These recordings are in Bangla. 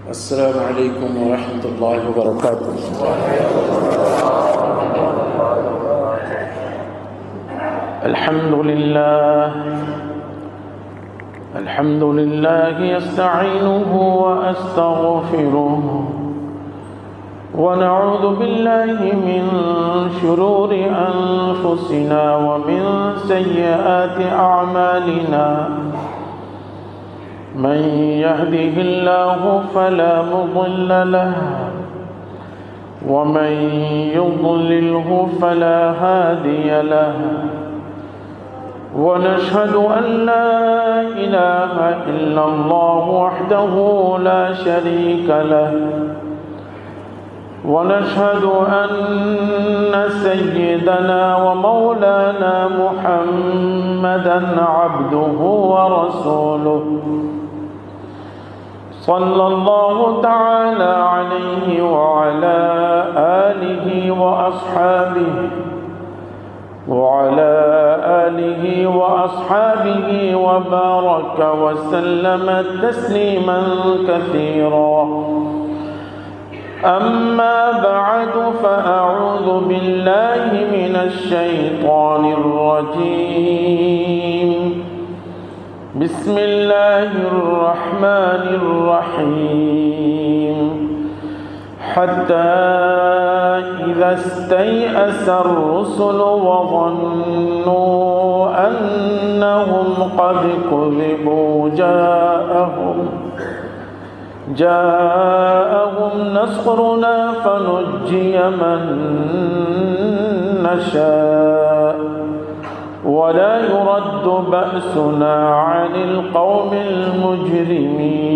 السلام عليكم ورحمة الله وبركاته. الحمد لله يستعينه وأستغفره ونعوذ بالله من شرور أنفسنا ومن سيئات أعمالنا. من يهده الله فلا مضل له ومن يضلله فلا هادي له. ونشهد أن لا إله إلا الله وحده لا شريك له. ونشهد أن سيدنا ومولانا محمدًا عبده ورسوله صلى الله تعالى عليه وعلى آله وأصحابه وبارك وسلم تسليما كثيرا. أما بعد فأعوذ بالله من الشيطان الرجيم. بسم الله الرحمن الرحيم. حتى إذا استيأس الرسل وظنوا أنهم قد كذبوا جاءهم نصرنا فنجي من نشاء ولا يرد بأسنا عن القوم المجرمين.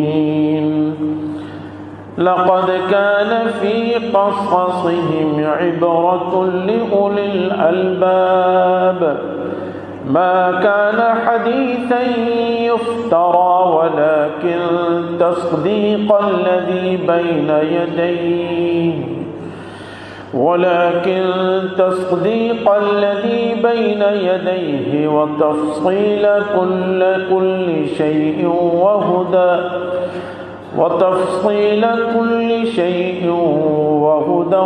لقد كان في قصصهم عبرة لأولي الألباب ما كان حديثا يفترى ولكن تصديق الذي بين يديه وتفصيل كل شيء وهدى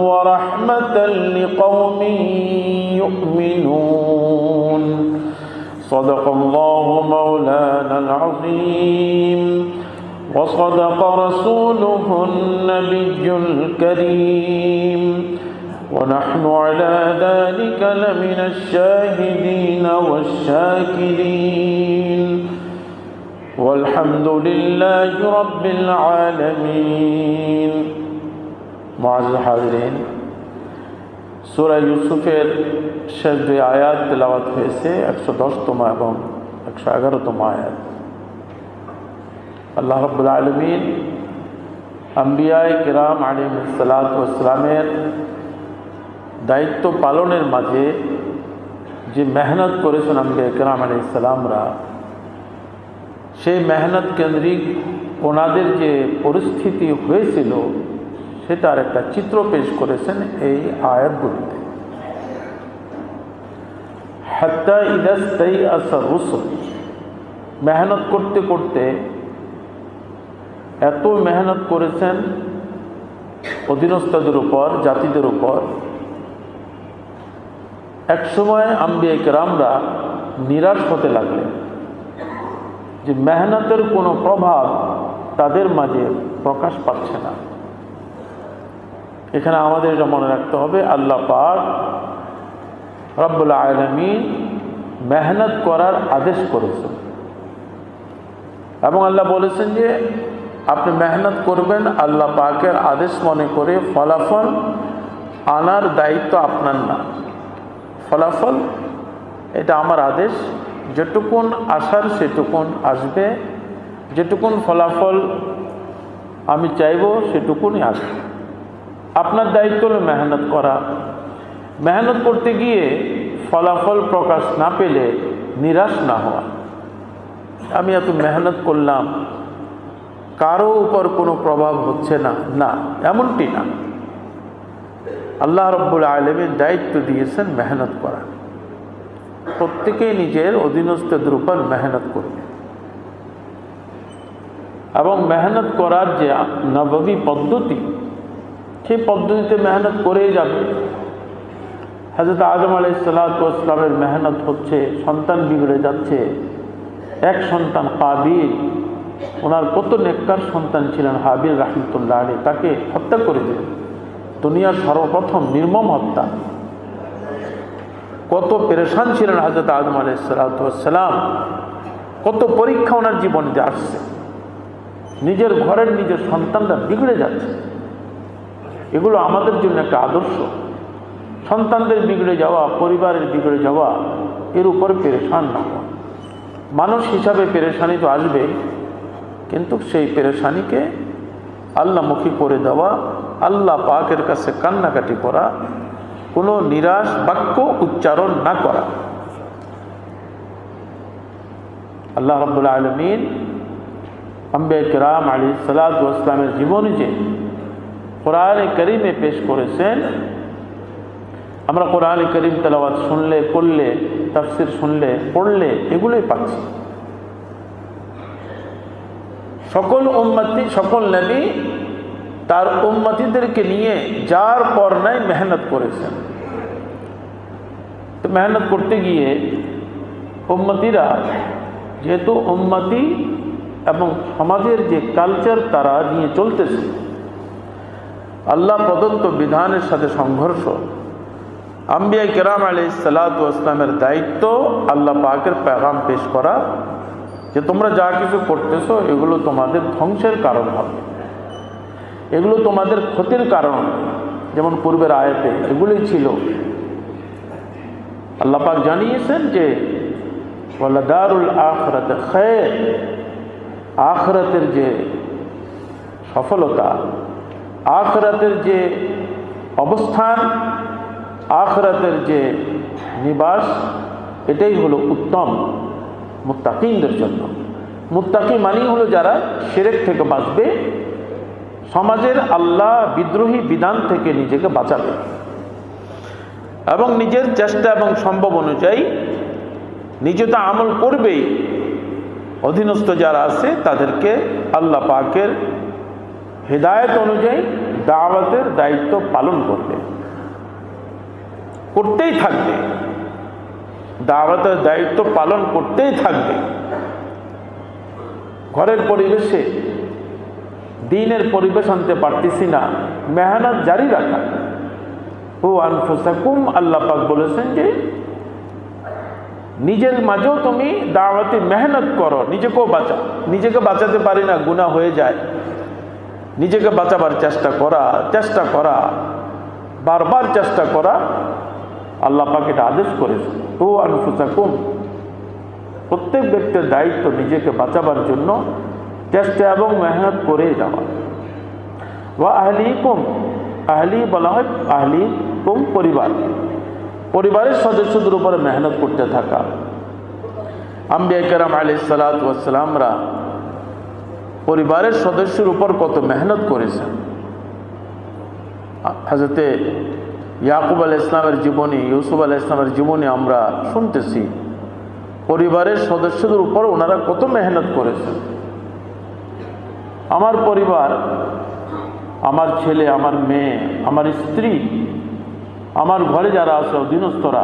ورحمة لقوم يؤمنون. صدق الله مولانا العظيم وصدق رسوله النبي الكريم ونحن على ذلك لمن الشاهدين والشاكرين والحمد لله رب العالمين. মুআজ্জাজ হাজিরিন, সূরা ইউসুফের শেষ দুই আয়াত তেলাওয়াত হয়েছে, 110তম এবং 111তম আয়াত। আল্লাহ রাব্বুল আলামিন আম্বিয়ায়ে কিরাম আলাইহিসসালাতু ওয়াসসালামের দায়িত্ব পালনের মাঝে যে মেহনত করেছেন আম্বিয়ায়ে কিরাম আলাইহিসসালামরা, সেই মেহনত কেন্দ্রিক ওনাদের যে পরিস্থিতি হয়েছিল সেটার একটা চিত্র পেশ করেছেন এই আয়াতগুলিতে। হাত্তা ইযা ইসতাইআসা রুসুল, মেহনত করতে করতে এত মেহনত করেছেন অধীনস্থদের উপর, জাতিদের উপর। একসময় আম্বিয়া কেরামরা নিরাশ হতে লাগলেন যে মেহনতের কোনো প্রভাব তাদের মাঝে প্রকাশ পাচ্ছে না। এখানে আমাদের এটা মনে রাখতে হবে, আল্লাহ পাক রব্বুল আলামিন মেহনত করার আদেশ করেছেন এবং আল্লাহ বলেছেন যে আপনি মেহনত করবেন আল্লাহ পাকের আদেশ মনে করে, ফলাফল আনার দায়িত্ব আপনার না। ফলাফল এটা আমার আদেশ, যেটুকুন আসার সেটুকুন আসবে, যেটুকুন ফলাফল আমি চাইব সেটুকুনই আসবে। আপনার দায়িত্ব হলো মেহনত করা। মেহনত করতে গিয়ে ফলাফল প্রকাশ না পেলে নিরাশ না হওয়া। আমি এত মেহনত করলাম, কারো উপর কোনো প্রভাব হচ্ছে না, না, এমনটি না। আল্লাহ রাব্বুল আলামিন দায়িত্ব দিয়েছেন মেহনত করা। প্রত্যেকেই নিজের অধীনস্থদের উপর মেহনত করবে। এবং মেহনত করার যে নববী পদ্ধতি, সেই পদ্ধতিতে মেহনত করেই যাবে। হযরত আদম আলাইহিসসালামের মেহনত হচ্ছে, সন্তান বিগড়ে যাচ্ছে। এক সন্তান কাবিল, ওনার কত নেককার সন্তান ছিলেন হাবিল রাহমাতুল্লাহ আলাইহি, তাকে হত্যা করে দিলেন। দুনিয়ার সর্বপ্রথম নির্মম হত্যা। কত পেরেশান ছিলেন হযরত আদম আলাইহিসসালাম, কত পরীক্ষা ওনার জীবনে আসছে। নিজের ঘরের নিজের সন্তানরা বিগড়ে যাচ্ছে। এগুলো আমাদের জন্য একটা আদর্শ। সন্তানদের বিগড়ে যাওয়া, পরিবারের বিগড়ে যাওয়া, এর উপর পেরেশান না হওয়া। মানুষ হিসাবে পেরেশানি তো আসবে, কিন্তু সেই পেরেশানিকে আল্লাহমুখী করে দেওয়া, আল্লাহ পাকের কাছে কান্নাকাটি করা, কোনো নিরাশ বাক্য উচ্চারণ না করা। আল্লাহ রাব্বুল আলামিন আম্বিয়া কিরাম আলাইহিসসালাতু ওয়াসসালামের জীবনী যে কোরআনে কারীমে পেশ করেছেন, আমরা কোরআনে কারীম তেলাওয়াত শুনলে, পড়লে, তাফসীর শুনলে, পড়লে এগুলোই পাচ্ছি। সকল উম্মতি, সকল নবী তার উম্মতিদেরকে নিয়ে যার পর নাই মেহনত করেছেন। তো মেহনত করতে গিয়ে উম্মতিরা, যেহেতু উম্মতি এবং সমাজের যে কালচার তারা নিয়ে চলতেছে, আল্লাহ প্রদত্ত বিধানের সাথে সংঘর্ষ, আম্বিয়া কিরাম আলাইহিসসালাতু ওয়াসসালামের দায়িত্ব আল্লাহ পাকের পেগাম পেশ করা, যে তোমরা যা কিছু করতেছো এগুলো তোমাদের ধ্বংসের কারণ হবে, এগুলো তোমাদের ক্ষতির কারণ। যেমন পূর্বের আয়াতে এগুলোই ছিল। আল্লাহ পাক জানিয়েছেন যে ওয়ালাদারুল আখিরাতে খায়র, আখিরাতের যে সফলতা, আখিরাতের যে অবস্থান, আখিরাতের যে নিবাস, এটাই হলো উত্তম মুত্তাকিনদের জন্য। মুত্তাকি মানেই হলো যারা শিরক থেকে বাঁচবে, সমাজের আল্লাহ বিদ্রোহী বিধান থেকে নিজেকে বাঁচাবে এবং নিজের চেষ্টা এবং সম্ভব অনুযায়ী নিজে তো আমল করবেই, অধীনস্থ যারা আছে তাদেরকে আল্লাহ পাকের হিদায়াত অনুযায়ী দাওয়াতের দায়িত্ব পালন করবে, করতেই থাকবে, দাওয়াতের দায়িত্ব পালন করতেই থাকবে। ঘরের পরিবেশে দ্বীনের পরিবেশ আনতে পারতেছি না, মেহনত জারি রাখা। ও আনফুসাকুম, আল্লাহ পাক বলেছেন যে নিজের মাঝেও তুমি দাওয়াতে মেহনত করো, নিজেকেও বাঁচা। নিজেকে বাঁচাতে পারি না, গুনাহ হয়ে যায়। নিজেকে বাঁচাবার চেষ্টা করা, বারবার চেষ্টা করা, আল্লাহ পাক এটা আদেশ করেছে। ও আনফুসাকুম, প্রত্যেক ব্যক্তির দায়িত্ব নিজেকে বাঁচাবার জন্য চেষ্টা এবং মেহনত করে যাওয়া। ওয়া আহলিকুম, আহলি বলা হয় আহলিকুম পরিবার, পরিবারের সদস্যদের উপরে মেহনত করতে থাকা। আম্বিয়া কিরাম আলাইহিসসালাতু ওয়াসসালামরা পরিবারের সদস্যের উপর কত মেহনত করেছেন। হযরতে ইয়াকুব আলাইহিস সালামের জীবনী, ইউসুফ আলাইহিস সালামের জীবনী আমরা শুনতেছি। পরিবারের সদস্যদের উপর ওনারা কত মেহনত করেছেন। আমার পরিবার, আমার ছেলে, আমার মেয়ে, আমার স্ত্রী, আমার ঘরে যারা আছে অধীনস্থরা,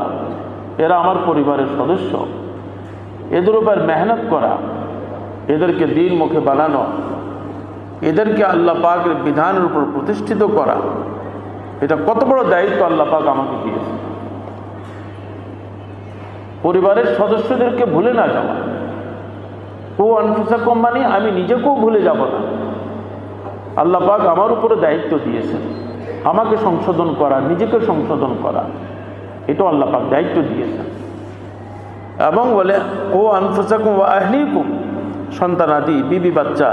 এরা আমার পরিবারের সদস্য। এদের উপর মেহনত করা, এদেরকে দ্বীন মুখে বানানো, এদেরকে আল্লাহ পাকের বিধানের উপর প্রতিষ্ঠিত করা, এটা কত বড় দায়িত্ব আল্লাহ পাক আমাকে দিয়েছে। পরিবারের সদস্যদেরকে ভুলে না যাওয়া। ও আনফুসাকুম মানে আমি নিজেকেও ভুলে যাব না। আল্লাহ পাক আমার উপরে দায়িত্ব দিয়েছেন আমাকে সংশোধন করা, নিজেকে সংশোধন করা, এটাও আল্লাহ পাক দায়িত্ব দিয়েছেন। এবং বলে ও আনফুসাকুম ওয়া আহলিকুম, সন্তানাদি, বিবি বাচ্চা,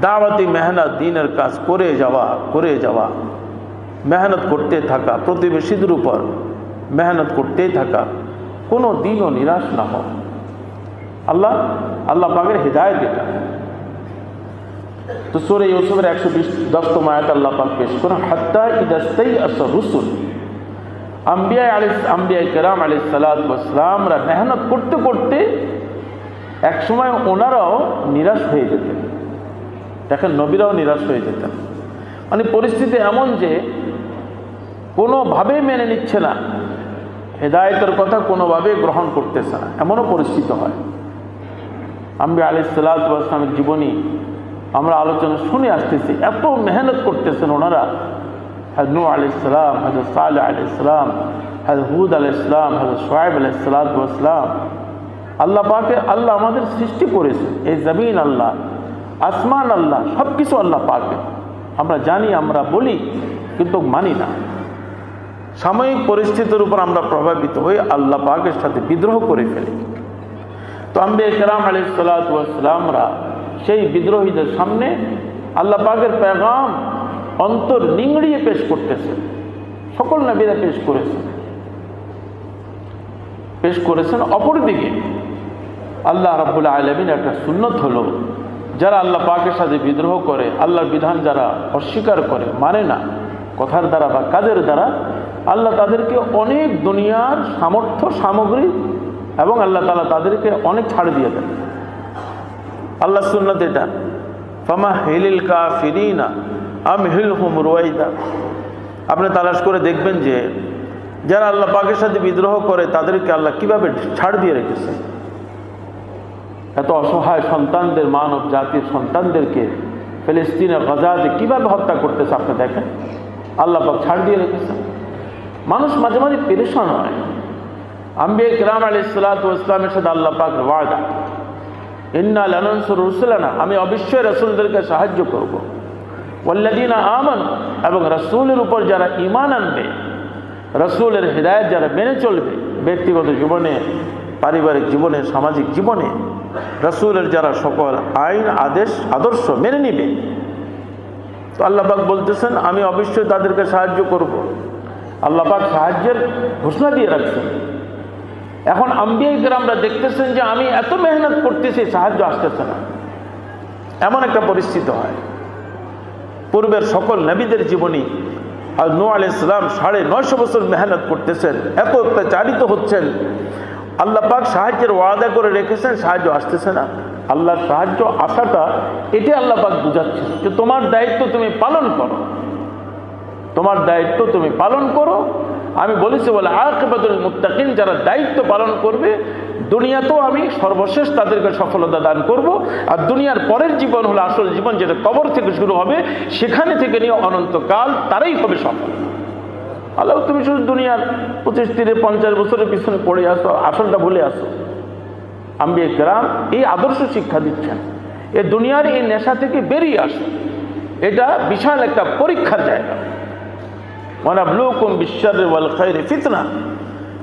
দাওয়াতি মেহনত, দ্বীনের কাজ করে যাওয়া, মেহনত করতে থাকা, প্রতিবেশীদের উপর মেহনত করতেই থাকা, কোনো দিনও নিরাশ না হোক। আল্লাহ পাকের হিদায়াত এটা। তো সূরা ইউসুফের 110তম আয়াত আল্লাহ পাক পেশ করেন, হাত্তা ইদাস্তাইআসা রুসুল, আম্বিয়া কিরাম আলাইহিসসালাতু ওয়াসসালামরা মেহনত করতে করতে একসময় ওনারাও নিরাশ হয়ে যেতেন। দেখেন নবীরাও নিরাশ হয়ে যেতেন। মানে পরিস্থিতি এমন যে কোনোভাবেই মেনে নিচ্ছে না, হেদায়েতের কথা কোনোভাবেই গ্রহণ করতেছে না, এমনও পরিস্থিতি হয়। আম্বিয়া আলাইহিস সালাতু ওয়াস সালামের জীবনী আমরা আলোচনা শুনে আসতেছি, এত মেহনত করতেছেন ওনারা। হযরত নূহ আলাইহিস সালাম, হযরত সালেহ আলাইহিস সালাম, হযরত হুদ আলাইহিস সালাম, হযরত শুআয়ব আলাইহিস সালাতু ওয়াস সালাম। আল্লাহ পাকে, আল্লাহ আমাদের সৃষ্টি করেছেন, এই জমিন আল্লাহ, আসমান আল্লাহ, সব কিছু আল্লাহ পাকে। আমরা জানি, আমরা বলি, কিন্তু মানি না। সাময়িক পরিস্থিতির উপর আমরা প্রভাবিত হয়ে আল্লাহ পাকের সাথে বিদ্রোহ করে ফেলি। তো আম্বিয়া কেরাম আলাইহিস সালাতু ওয়াস সালামরা সেই বিদ্রোহীদের সামনে আল্লাহ পাকের পেগাম অন্তর নিংড়িয়ে পেশ করতেছে। সকল নবীরা পেশ করেছেন। অপরদিকে আল্লাহ রাব্বুল আলামিন একটা সুন্নত হলো, যারা আল্লাহ পাকের সাথে বিদ্রোহ করে, আল্লাহর বিধান যারা অস্বীকার করে, মানে না কথার দ্বারা বা কাজের দ্বারা, আল্লাহ তাদেরকে অনেক দুনিয়ার সামর্থ্য সামগ্রী এবং আল্লাহ তাআলা তাদেরকে অনেক ছাড় দিয়ে দেন। আল্লাহ সুন্নত এটা, ফামা হিলিল কাফিরিনা আমহিলহুম রুয়াইদা। আপনি তালাশ করে দেখবেন যে যারা আল্লাহ পাকের সাথে বিদ্রোহ করে তাদেরকে আল্লাহ কিভাবে ছাড় দিয়ে রেখেছে। এত অসহায় সন্তানদের, মানব জাতির সন্তানদেরকে ফিলিস্তিনের গাজাতে কিভাবে হত্যা করতেছে আপনি দেখেন, আল্লাহ পাক ছাড় দিয়ে রেখেছে। মানুষ মাঝে মাঝে পেরেশান হয়। আম্বিয়া কিরাম আলাইহিস সালাতু ওয়াস সালামের সাথে আল্লাহ পাকের ওয়াদা, ইন্না লানানসুরু রুসুলানা, আমি অবশ্যই রাসূলদেরকে সাহায্য করব। ওয়াল্লাযীনা আমানু, এবং রাসূলের উপর যারা ঈমান আনবে, রাসূলের হিদায়াত যারা মেনে চলবে, ব্যক্তিগত জীবনে, পারিবারিক জীবনে, সামাজিক জীবনে রাসূলের যারা সকল আইন আদেশ আদর্শ মেনে নিবে, তো আল্লাহ পাক বলতেছেন আমি অবশ্যই তাদেরকে সাহায্য করব। আল্লাহ পাক সাহায্যের ঘোষণা দিয়ে রাখছেন। এখন আম্বিয়া কিরামরা দেখতেছেন যে আমি এত মেহনত করতেছি, সাহায্য আসতেছে না, এমন একটা পরিস্থিতি হয়। পূর্বের সকল নবীদের জীবনী, আর নূহ আলাইহিস সালাম 950 বছর মেহনত করতেছেন, এত অত্যাচারিত হচ্ছেন, আল্লাহ পাক সাহায্যের ওয়াদা করে রেখেছেন, সাহায্য আসতেছে না। আল্লাহর সাহায্য আসাটা এটাই আল্লাহ পাক বুঝাচ্ছেন যে তোমার দায়িত্ব তুমি পালন করো, তোমার দায়িত্ব তুমি পালন করো। আমি বলেছি বলে আকিবাতুল মুত্তাকিন, যারা দায়িত্ব পালন করবে দুনিয়াতেও আমি সর্বশেষ তাদেরকে সফলতা দান করব, আর দুনিয়ার পরের জীবন হলো আসল জীবন, যেটা কবর থেকে শুরু হবে, সেখানে থেকে নিয়ে অনন্তকাল তারাই হবে সফল। আল্লাহ, তুমি শুধু দুনিয়ার 25, 30, 50 বছরের পিছনে পড়ে আসো, আসলটা ভুলে আসো। আম্বিয়া কেরাম এই আদর্শ শিক্ষা দিচ্ছেন, এ দুনিয়ার এই নেশা থেকে বেরিয়ে আসো, এটা বিশাল একটা পরীক্ষার জায়গা। ওয়ানাবলুকুম বিশ-শাররি ওয়াল খায়রি ফিতনা।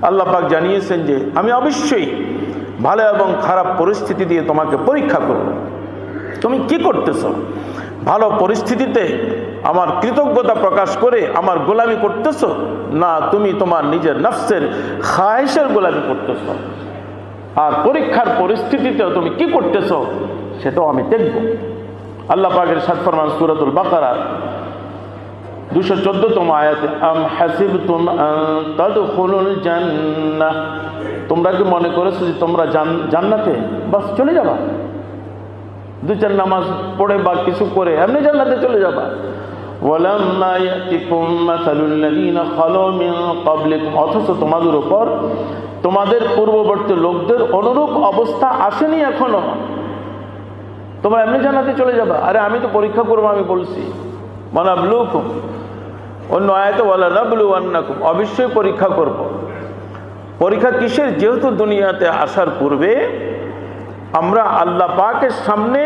আল্লাহ পাক জানিয়েছেন যে আমি অবশ্যই ভালো এবং খারাপ পরিস্থিতি দিয়ে তোমাকে পরীক্ষা করব। তুমি কি করতেছো? ভালো পরিস্থিতিতে আমার কৃতজ্ঞতা প্রকাশ করে আমার গোলামি করতেছো, না তুমি তোমার নিজের নফসের খায়েশের গোলামি করতেছো? আর পরীক্ষার পরিস্থিতিতেও তুমি কি করতেছো সেটাও আমি দেখব। আল্লাহ পাকের ইরশাদ ফরমান সূরাতুল বাকারা 214তম আয়াতে, আম হাসিবতুম আন তাদখুলুল জান্নাহ, তোমরা কি মনে করেছো যে তোমরা জান্নাতে বাস চলে যাবা, 2-4 নামাজ পড়ে বা কিছু করে এমনি জান্নাতে চলে যাবা? ওয়ালাম্মা ইয়াতিকুম মাসালুল লাযীনা খালু মিন ক্বাবলিকুম, অথচ তোমাদের উপর তোমাদের পূর্ববর্তী লোকদের অনুরূপ অবস্থা আসেনি এখনো, তোমরা এমনি জান্নাতে চলে যাবা? আরে আমি তো পরীক্ষা করবো, আমি বলছি ওয়ানাবলুকুম, অন্য আয়াতে ওয়ালানাবলুওয়ান্নাকুম, অবশ্যই পরীক্ষা করব। পরীক্ষা কিসের? যেহেতু দুনিয়াতে আসার পূর্বে আমরা আল্লাহ পাকের সামনে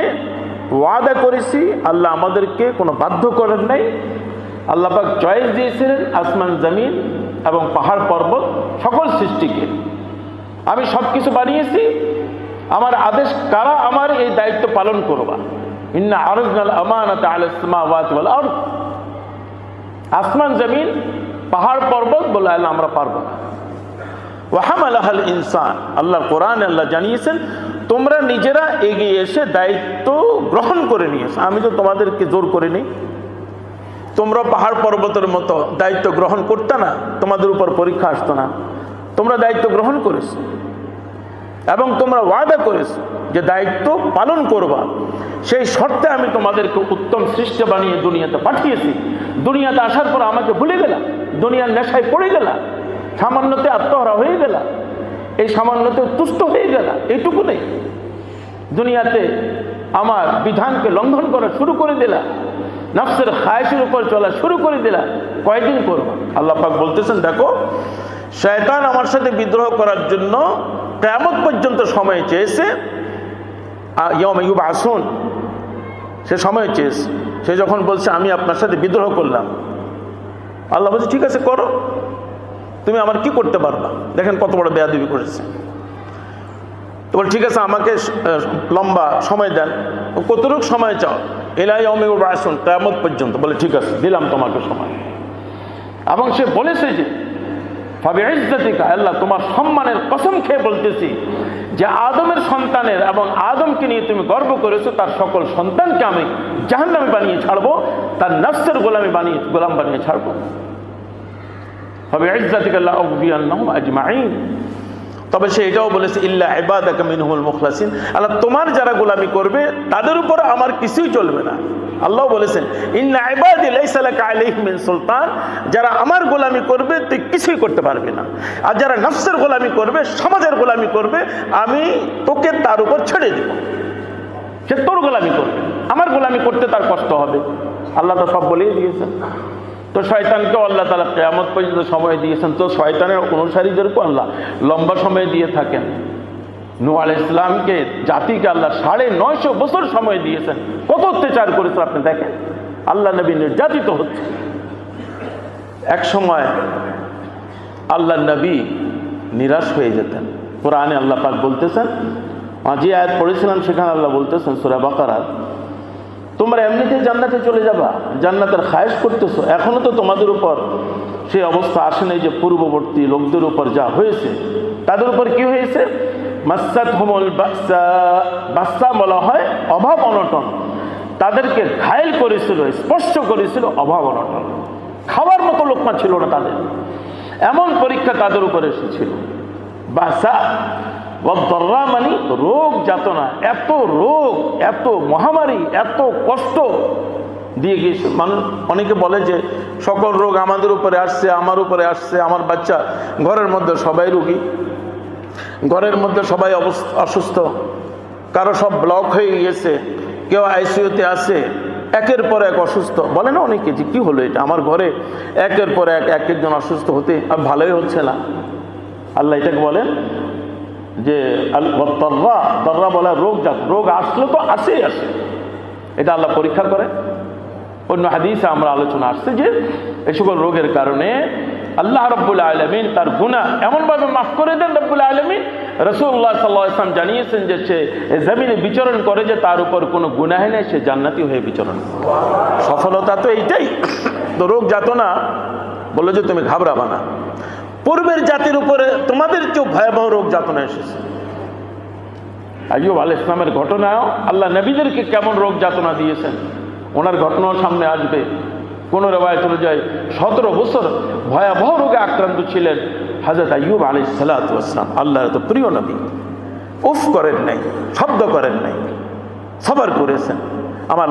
ওয়াদা করেছি, আল্লাহ আমাদেরকে কোনো বাধ্য করেন নাই। আল্লাহ পাক চয়েস দিয়েছিলেন আসমান জমিন এবং পাহাড় পর্বত সকল সৃষ্টিকে, আমি সব কিছু বানিয়েছি, আমার আদেশ কারা আমার এই দায়িত্ব পালন করবা। ইন্না আরাজনাল আমানাতা আলাস সামাওয়াতি ওয়াল আরদ, আসমান জমিন পাহাড় পর্বত বলে আল্লাহ আমরা পারবো না। ওয়া হামালাহাল ইনসান, আল্লাহ কোরআনে আল্লাহ জানিয়েছেন তোমরা নিজেরা এগিয়ে এসে দায়িত্ব গ্রহণ করে নিয়েছো, আমি তো তোমাদেরকে জোর করিনি। তোমরা পাহাড় পর্বতের মতো দায়িত্ব গ্রহণ করতে না, তোমাদের উপর পরীক্ষা আসতো না, তোমরা দায়িত্ব গ্রহণ করেছো এবং তোমরা ওয়াদা করেছো যে দায়িত্ব পালন করবা, সেই শর্তে আমি তোমাদেরকে উত্তম সৃষ্টি বানিয়ে দুনিয়াতে পাঠিয়েছি। দুনিয়াতে আসার পর আমাকে ভুলে গেলা, দুনিয়ার নেশায় পড়ে গেলা, সামান্যতে আত্মহারা হয়ে গেলা, এই সামান্যতে তুষ্ট হয়ে গেলা, এইটুকু নেই। দুনিয়াতে আমার বিধানকে লঙ্ঘন করা শুরু করে দিলা, নফসের খায়েশের উপর চলা শুরু করে দিলা, কয়দিন করবা? আল্লাহ পাক বলতেছেন, দেখো শয়তান আমার সাথে বিদ্রোহ করার জন্য কিয়ামত পর্যন্ত সময় চেয়েছে, ইয়াউমা ইউবআসুন, সে সময় চেয়েছে। সে যখন বলছে আমি আপনার সাথে বিদ্রোহ করলাম, আল্লাহ বলছে ঠিক আছে করো, তুমি আমার কি করতে পারবা? দেখেন কত বড় বেয়াদবি করেছে। তো বল ঠিক আছে আমাকে লম্বা সময় দেন, কতটুকু সময় চাও? ইলা ইয়াউমি ইউবআসুন, কিয়ামত পর্যন্ত। বলে ঠিক আছে দিলাম তোমাকে সময়। এবং সে বলেছে যে ফাবিইজ্জাতিকা, আল্লাহ তোমার সম্মানের কসম খেয়ে বলতেছি যে আদমের সন্তানের এবং আদমকে নিয়ে তুমি গর্ব করেছো, তার সকল সন্তানকে আমি জাহান্নামে বানিয়ে ছাড়বো, তার নফসের গোলাম বানিয়ে ছাড়বো। ফাবিইজ্জাতিকা লা উগবিয়ান্নাহুম আজমাইন। তবে সে এটাও বলেছে ইল্লা ইবাদাকা মিনহুল মুখলাসিন, আল্লাহ তোমার যারা গোলামি করবে তাদের উপর আমার কিছুই চলবে না। আল্লাহ বলেছেন ইন্না ইবাদি লাইসা লাকা আলাইহিম মিন সুলতান, যারা আমার গোলামি করবে তুই কিছুই করতে পারবি না। আর যারা নফসের গোলামি করবে, সমাজের গোলামি করবে, আমি তোকে তার উপর ছেড়ে দিব। সে তোর গোলামি করবে, আমার গোলামি করতে তার কষ্ট হবে। আল্লাহ তো সব বলেই দিয়েছেন। তো শয়তানকেও আল্লাহ তাআলা কিয়ামত পর্যন্ত সময় দিয়েছেন। তো শয়তানের অনুসারীদেরকেও আল্লাহ লম্বা সময় দিয়ে থাকেন। নূহ আলাইহিস সালামকে, জাতিকে আল্লাহ 950 বছর সময় দিয়েছেন। কত অত্যাচার করেছে আপনি দেখেন, আল্লাহ নবী নির্যাতিত হচ্ছে। এক সময় আল্লাহ নবী নিরাশ হয়ে যেতেন। কোরআনে আল্লাহ পাক বলতেছেন, যে আয়াত পড়েছিলাম সেখানে আল্লাহ বলতেছেন সূরা বাকারার, তোমরা এমনিতেই জান্নাতে চলে যাবা, জান্নাতের খায়েশ করতেছো, এখনো তো তোমাদের উপর সেই অবস্থা আসে নাই যে পূর্ববর্তী লোকদের উপর যা হয়েছে তাদের উপর কি হয়েছে? মাসাতহুমুল বাসা, বাসা বলা হয় অভাব অনটন, তাদেরকে ঘায়েল করেছিল, স্পর্শ করেছিল অভাব অনটন, খাওয়ার মতো লোকমা ছিল না তাদের, এমন পরীক্ষা তাদের উপর এসেছিল। বাসা ওয়াদ-দাররা মানে রোগ যাতনা, এত রোগ, এত মহামারী, এত কষ্ট দিয়ে গিয়েছে। মানুষ অনেকে বলে যে সকল রোগ আমাদের উপরে আসছে, আমার উপরে আসছে, আমার বাচ্চা, ঘরের মধ্যে সবাই রোগী, ঘরের মধ্যে সবাই অসুস্থ, কারো সব ব্লক হয়ে গিয়েছে, কেউ আইসিইউতে আছে, একের পর এক অসুস্থ। বলে না অনেকে যে কি হলো এটা, আমার ঘরে একের পর এক একজন অসুস্থ হতে আর ভালোই হচ্ছে না। আল্লাহ এটাকে বলেন যে দররা বলা রোগ, রোগ আসলে তো আসেই আসে, এটা আল্লাহ পরীক্ষা করে। অন্য হাদিসে আমরা আলোচনা আসছে যে এই সকল রোগের কারণে আল্লাহ রাব্বুল আলামিন তার গুনাহ এমনভাবে মাফ করে দেন রব্বুল আলামিন। রাসূলুল্লাহ সাল্লাল্লাহু আলাইহি ওয়াসাল্লাম জানিয়েছেন যে সে জমিনে বিচরণ করে যে তার উপর কোনো গুনাহ নেই, সে জান্নাতি হয়ে বিচরণ করে। সফলতা তো এইটাই। তো রোগ যাতনা বলে যে তুমি ঘাবড়াবা না, পূর্বের জাতির উপরে তোমাদের কেউ ভয়াবহ রোগ যাতনা এসেছে। আইয়ুব আলাইহিস সালামের ঘটনাও আল্লাহ নবীদেরকে কেমন রোগ যাতনা দিয়েছেন, ওনার ঘটনাও সামনে আসবে। কোন রেওয়ায়ে চলে যায় 17 বছর ভয়াবহ রোগে আক্রান্ত ছিলেন হযরত আইয়ুব আলাইহিস সালাতু ওয়াস সালাম। আল্লাহর তো প্রিয় নবী, উফ করেন নাই, শব্দ করেন নাই, সবর করেছেন। আমার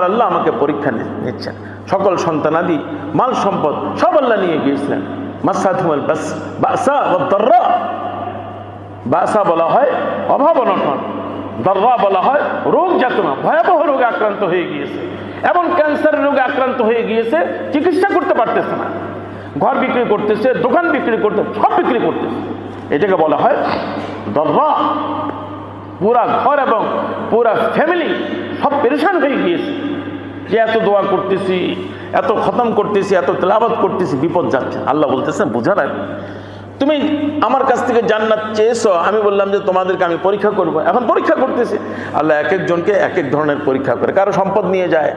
আল্লাহ আমাকে পরীক্ষা নিচ্ছেন। সকল সন্তানাদি, মাল সম্পদ সব আল্লাহ নিয়ে গিয়েছিলেন। মাসাতহুমুল বাসা ওয়াদ-দাররা, বাসা বলা হয় অভাব অনটন, দাররা বলা হয় রোগ যাতনা, ভয়াবহ রোগে আক্রান্ত হয়ে গিয়েছে। এমন ক্যান্সারের রোগে আক্রান্ত হয়ে গিয়েছে, চিকিৎসা করতে পারতেছে না, ঘর বিক্রি করতেছে, দোকান বিক্রি করতে, সব বিক্রি করতেছে। এটাকে বলা হয় দাররা। পুরা ঘর এবং পুরা ফ্যামিলি সব পেরেশান হয়ে গিয়েছে যে এত দোয়া করতেছি, এত খতম করতেছি, এত তেলাওয়াত করতেছি, বিপদ যাচ্ছে। আল্লাহ বলতেছেন বুঝা না, তুমি আমার কাছ থেকে জান্নাত চেয়েছো, আমি বললাম যে তোমাদেরকে আমি পরীক্ষা করব, এখন পরীক্ষা করতেছি। আল্লাহ এক একজনকে এক এক ধরনের পরীক্ষা করে, কারো সম্পদ নিয়ে যায়,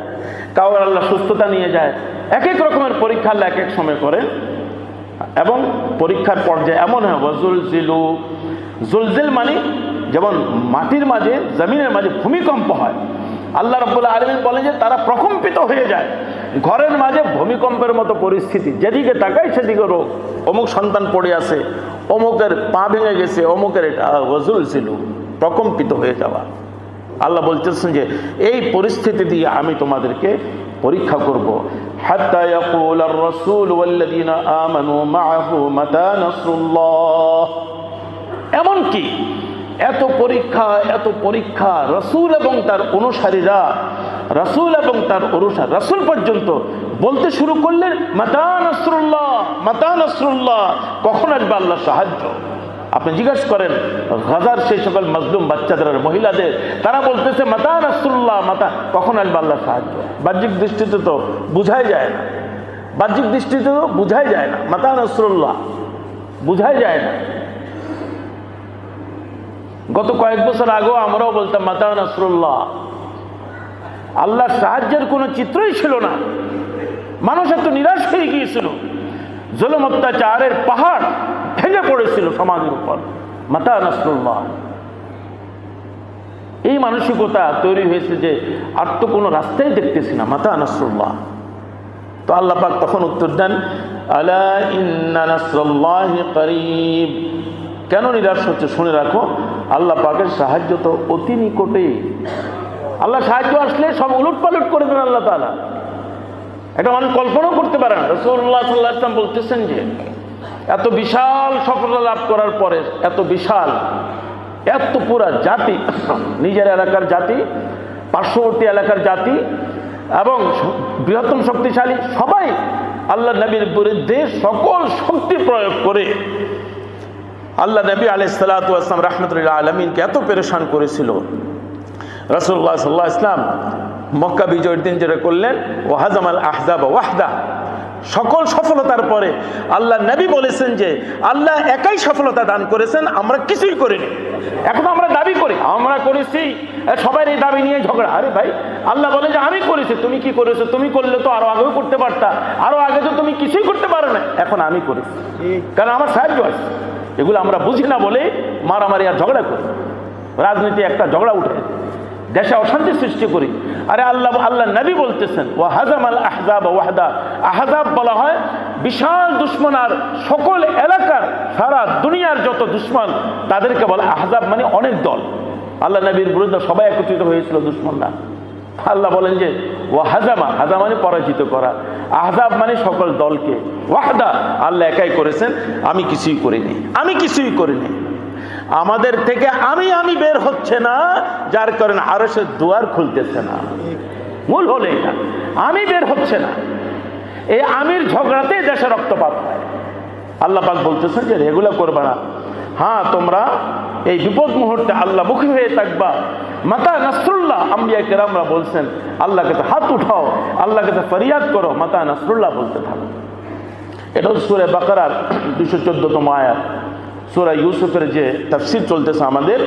কারো আল্লাহ সুস্থতা নিয়ে যায়, এক এক রকমের পরীক্ষা আল্লাহ এক এক সময় করেন। এবং পরীক্ষার পর্যায়ে এমন হয় ওয়াজুলজিলু, জুলজিল মানে যেমন মাটির মাঝে, জমিনের মাঝে ভূমিকম্প হয়, আল্লাহ রাব্বুল আলামিন বলে যে তারা প্রকম্পিত হয়ে যায়। ঘরের মাঝে ভূমিকম্পের মতো পরিস্থিতি, যেদিকে তাকাই সেদিকে রোগ, অমুক সন্তান পড়ে আছে, অমুকের পা ভেঙে গেছে, অমুকের এটা। ওয়াজুলজিলু প্রকম্পিত হয়ে যাওয়া। আল্লাহ বলতেছেন যে এই পরিস্থিতি দিয়ে আমি তোমাদেরকে পরীক্ষা করব। হাত্তা ইয়াকুল আর-রাসূল ওয়াল্লাযীনা আমানু মাআহু মাতা নাসরুল্লাহ। এমনকি এত পরীক্ষা রাসূল এবং তার অনুসারীরা, রাসূল এবং তার অনুসার রাসূল পর্যন্ত বলতে শুরু করলেন মাতা নাসরুল্লাহ, মাতা নাসরুল্লাহ, কখন আসবে আল্লাহর সাহায্য। আপনি জিজ্ঞাসা করেন গাজার সেই সকল মাজলুম বাচ্চাদের আর মহিলাদের, তারা বলতেছে মাতা নাসরুল্লাহ, মাতা, কখন আসবে আল্লাহর সাহায্য। বাহ্যিক দৃষ্টিতে তো বুঝাই যায় না, বাহ্যিক দৃষ্টিতে তো বুঝাই যায় না, মাতা নাসরুল্লাহ বুঝাই যায় না। গত কয়েক বছর আগেও আমরাও বলতাম মাতা নাসরুল্লাহ, আল্লাহর সাহায্যের কোনো চিত্রই ছিল না। মানুষ এত নিরাশ হয়ে গিয়েছিল, জুলুম অত্যাচারের পাহাড় ভেঙে পড়েছিল সমাজের উপর। মাতা নাসরুল্লাহ, এই মানসিকতা তৈরি হয়েছে যে আর তো কোনো রাস্তাই দেখতেছি না, মাতা নাসরুল্লাহ। তো আল্লাহ পাক তখন উত্তর দেন আলা ইন্না নাসরুল্লাহি করিব। কেন নিরাশ হচ্ছে শুনে রাখো, আল্লাহ পাকের সাহায্য তো অতি নিকটেই। আল্লাহ সাহায্য আসলে সব উলটপালট করে দেন আল্লাহ তাআলা। এটা মানুষ কল্পনাও করতে পারে না। রাসূলুল্লাহ সাল্লাল্লাহু আলাইহি ওয়াসাল্লাম বলতেছেন যে এত বিশাল সফলতা লাভ করার পরে, এত বিশাল, এত পুরা জাতি, নিজের এলাকার জাতি, পার্শ্ববর্তী এলাকার জাতি এবং বৃহত্তম শক্তিশালী সবাই আল্লাহ নবীর বিরুদ্ধে সকল শক্তি প্রয়োগ করে আল্লাহ নবী আলাইহিস সালাতু ওয়াস সালাম রাহমাতুল আলামিনকে এত পেরেশান করেছিল। রাসূলুল্লাহ সাল্লাল্লাহু আলাইহি ওয়াসাল্লাম মক্কা বিজয়ের দিন যেটা করলেন, ওয়াহাজামাল আহজাব ওয়াহদা, সকল সফলতার পরে আল্লাহ নবী বলেছেন যে আল্লাহ একাই সফলতা দান করেছেন, আমরা কিছুই করিনি। এখন আমরা দাবি করি আমরা করেছি, সবাই এই দাবি নিয়ে ঝগড়া। আরে ভাই, আল্লাহ বলে যে আমি করেছি, তুমি কি করেছো? তুমি করলে তো আরো আগেও করতে পারতা, আরো আগে তো তুমি কিছুই করতে পারো না, এখন আমি করেছি কারণ আমার সাহায্য আছে। এগুলো আমরা বুঝি না বলে মারামারি আর ঝগড়া করি, রাজনীতি একটা ঝগড়া উঠে দেশে অশান্তি সৃষ্টি করি। আরে আল্লাহ নবী বলতেছেন ওয়াহাজামাল আহজাব ওয়াহদা। আহজাব বলা হয় বিশাল দুশমন, আর সকল এলাকার সারা দুনিয়ার যত দুশমন তাদেরকে বলে আহজাব, মানে অনেক দল। আল্লাহ নবীর বিরুদ্ধে সবাই একত্রিত হয়েছিল দুশমনরা। আল্লাহ বলেন যে ওয়াহাজামা, হাজা মানে পরাজিত করা, আহজাব মানে সকল দলকে, ওয়াহদা আল্লাহ একাই করেছেন, আমি কিছুই করিনি, আমি কিছুই করিনি। আমাদের থেকে আমি বের হচ্ছে না, যার কারণে আরশের দুয়ার খুলতেছে না। মূল হলো এটা, আমি বের হচ্ছে না। এই আমির ঝগড়াতে দেশে রক্তপাত হয়। আল্লাহ পাক বলতেছেন যে এগুলো করবে না। হ্যাঁ, তোমরা এই বিপদ মুহূর্তে আল্লাহ মুখী হয়ে থাকবা। মাতা নাসরুল্লাহ, আম্বিয়া কেরামরা বলছেন আল্লাহকে তো হাত উঠাও, আল্লাহকে তো ফরিয়াদ করো, মাতা নাসরুল্লাহ বলতে থাকো। এটা হচ্ছে সূরা বাকারার 214তম আয়াত। সূরা ইউসুফের যে তাফসীর চলতেছে আমাদের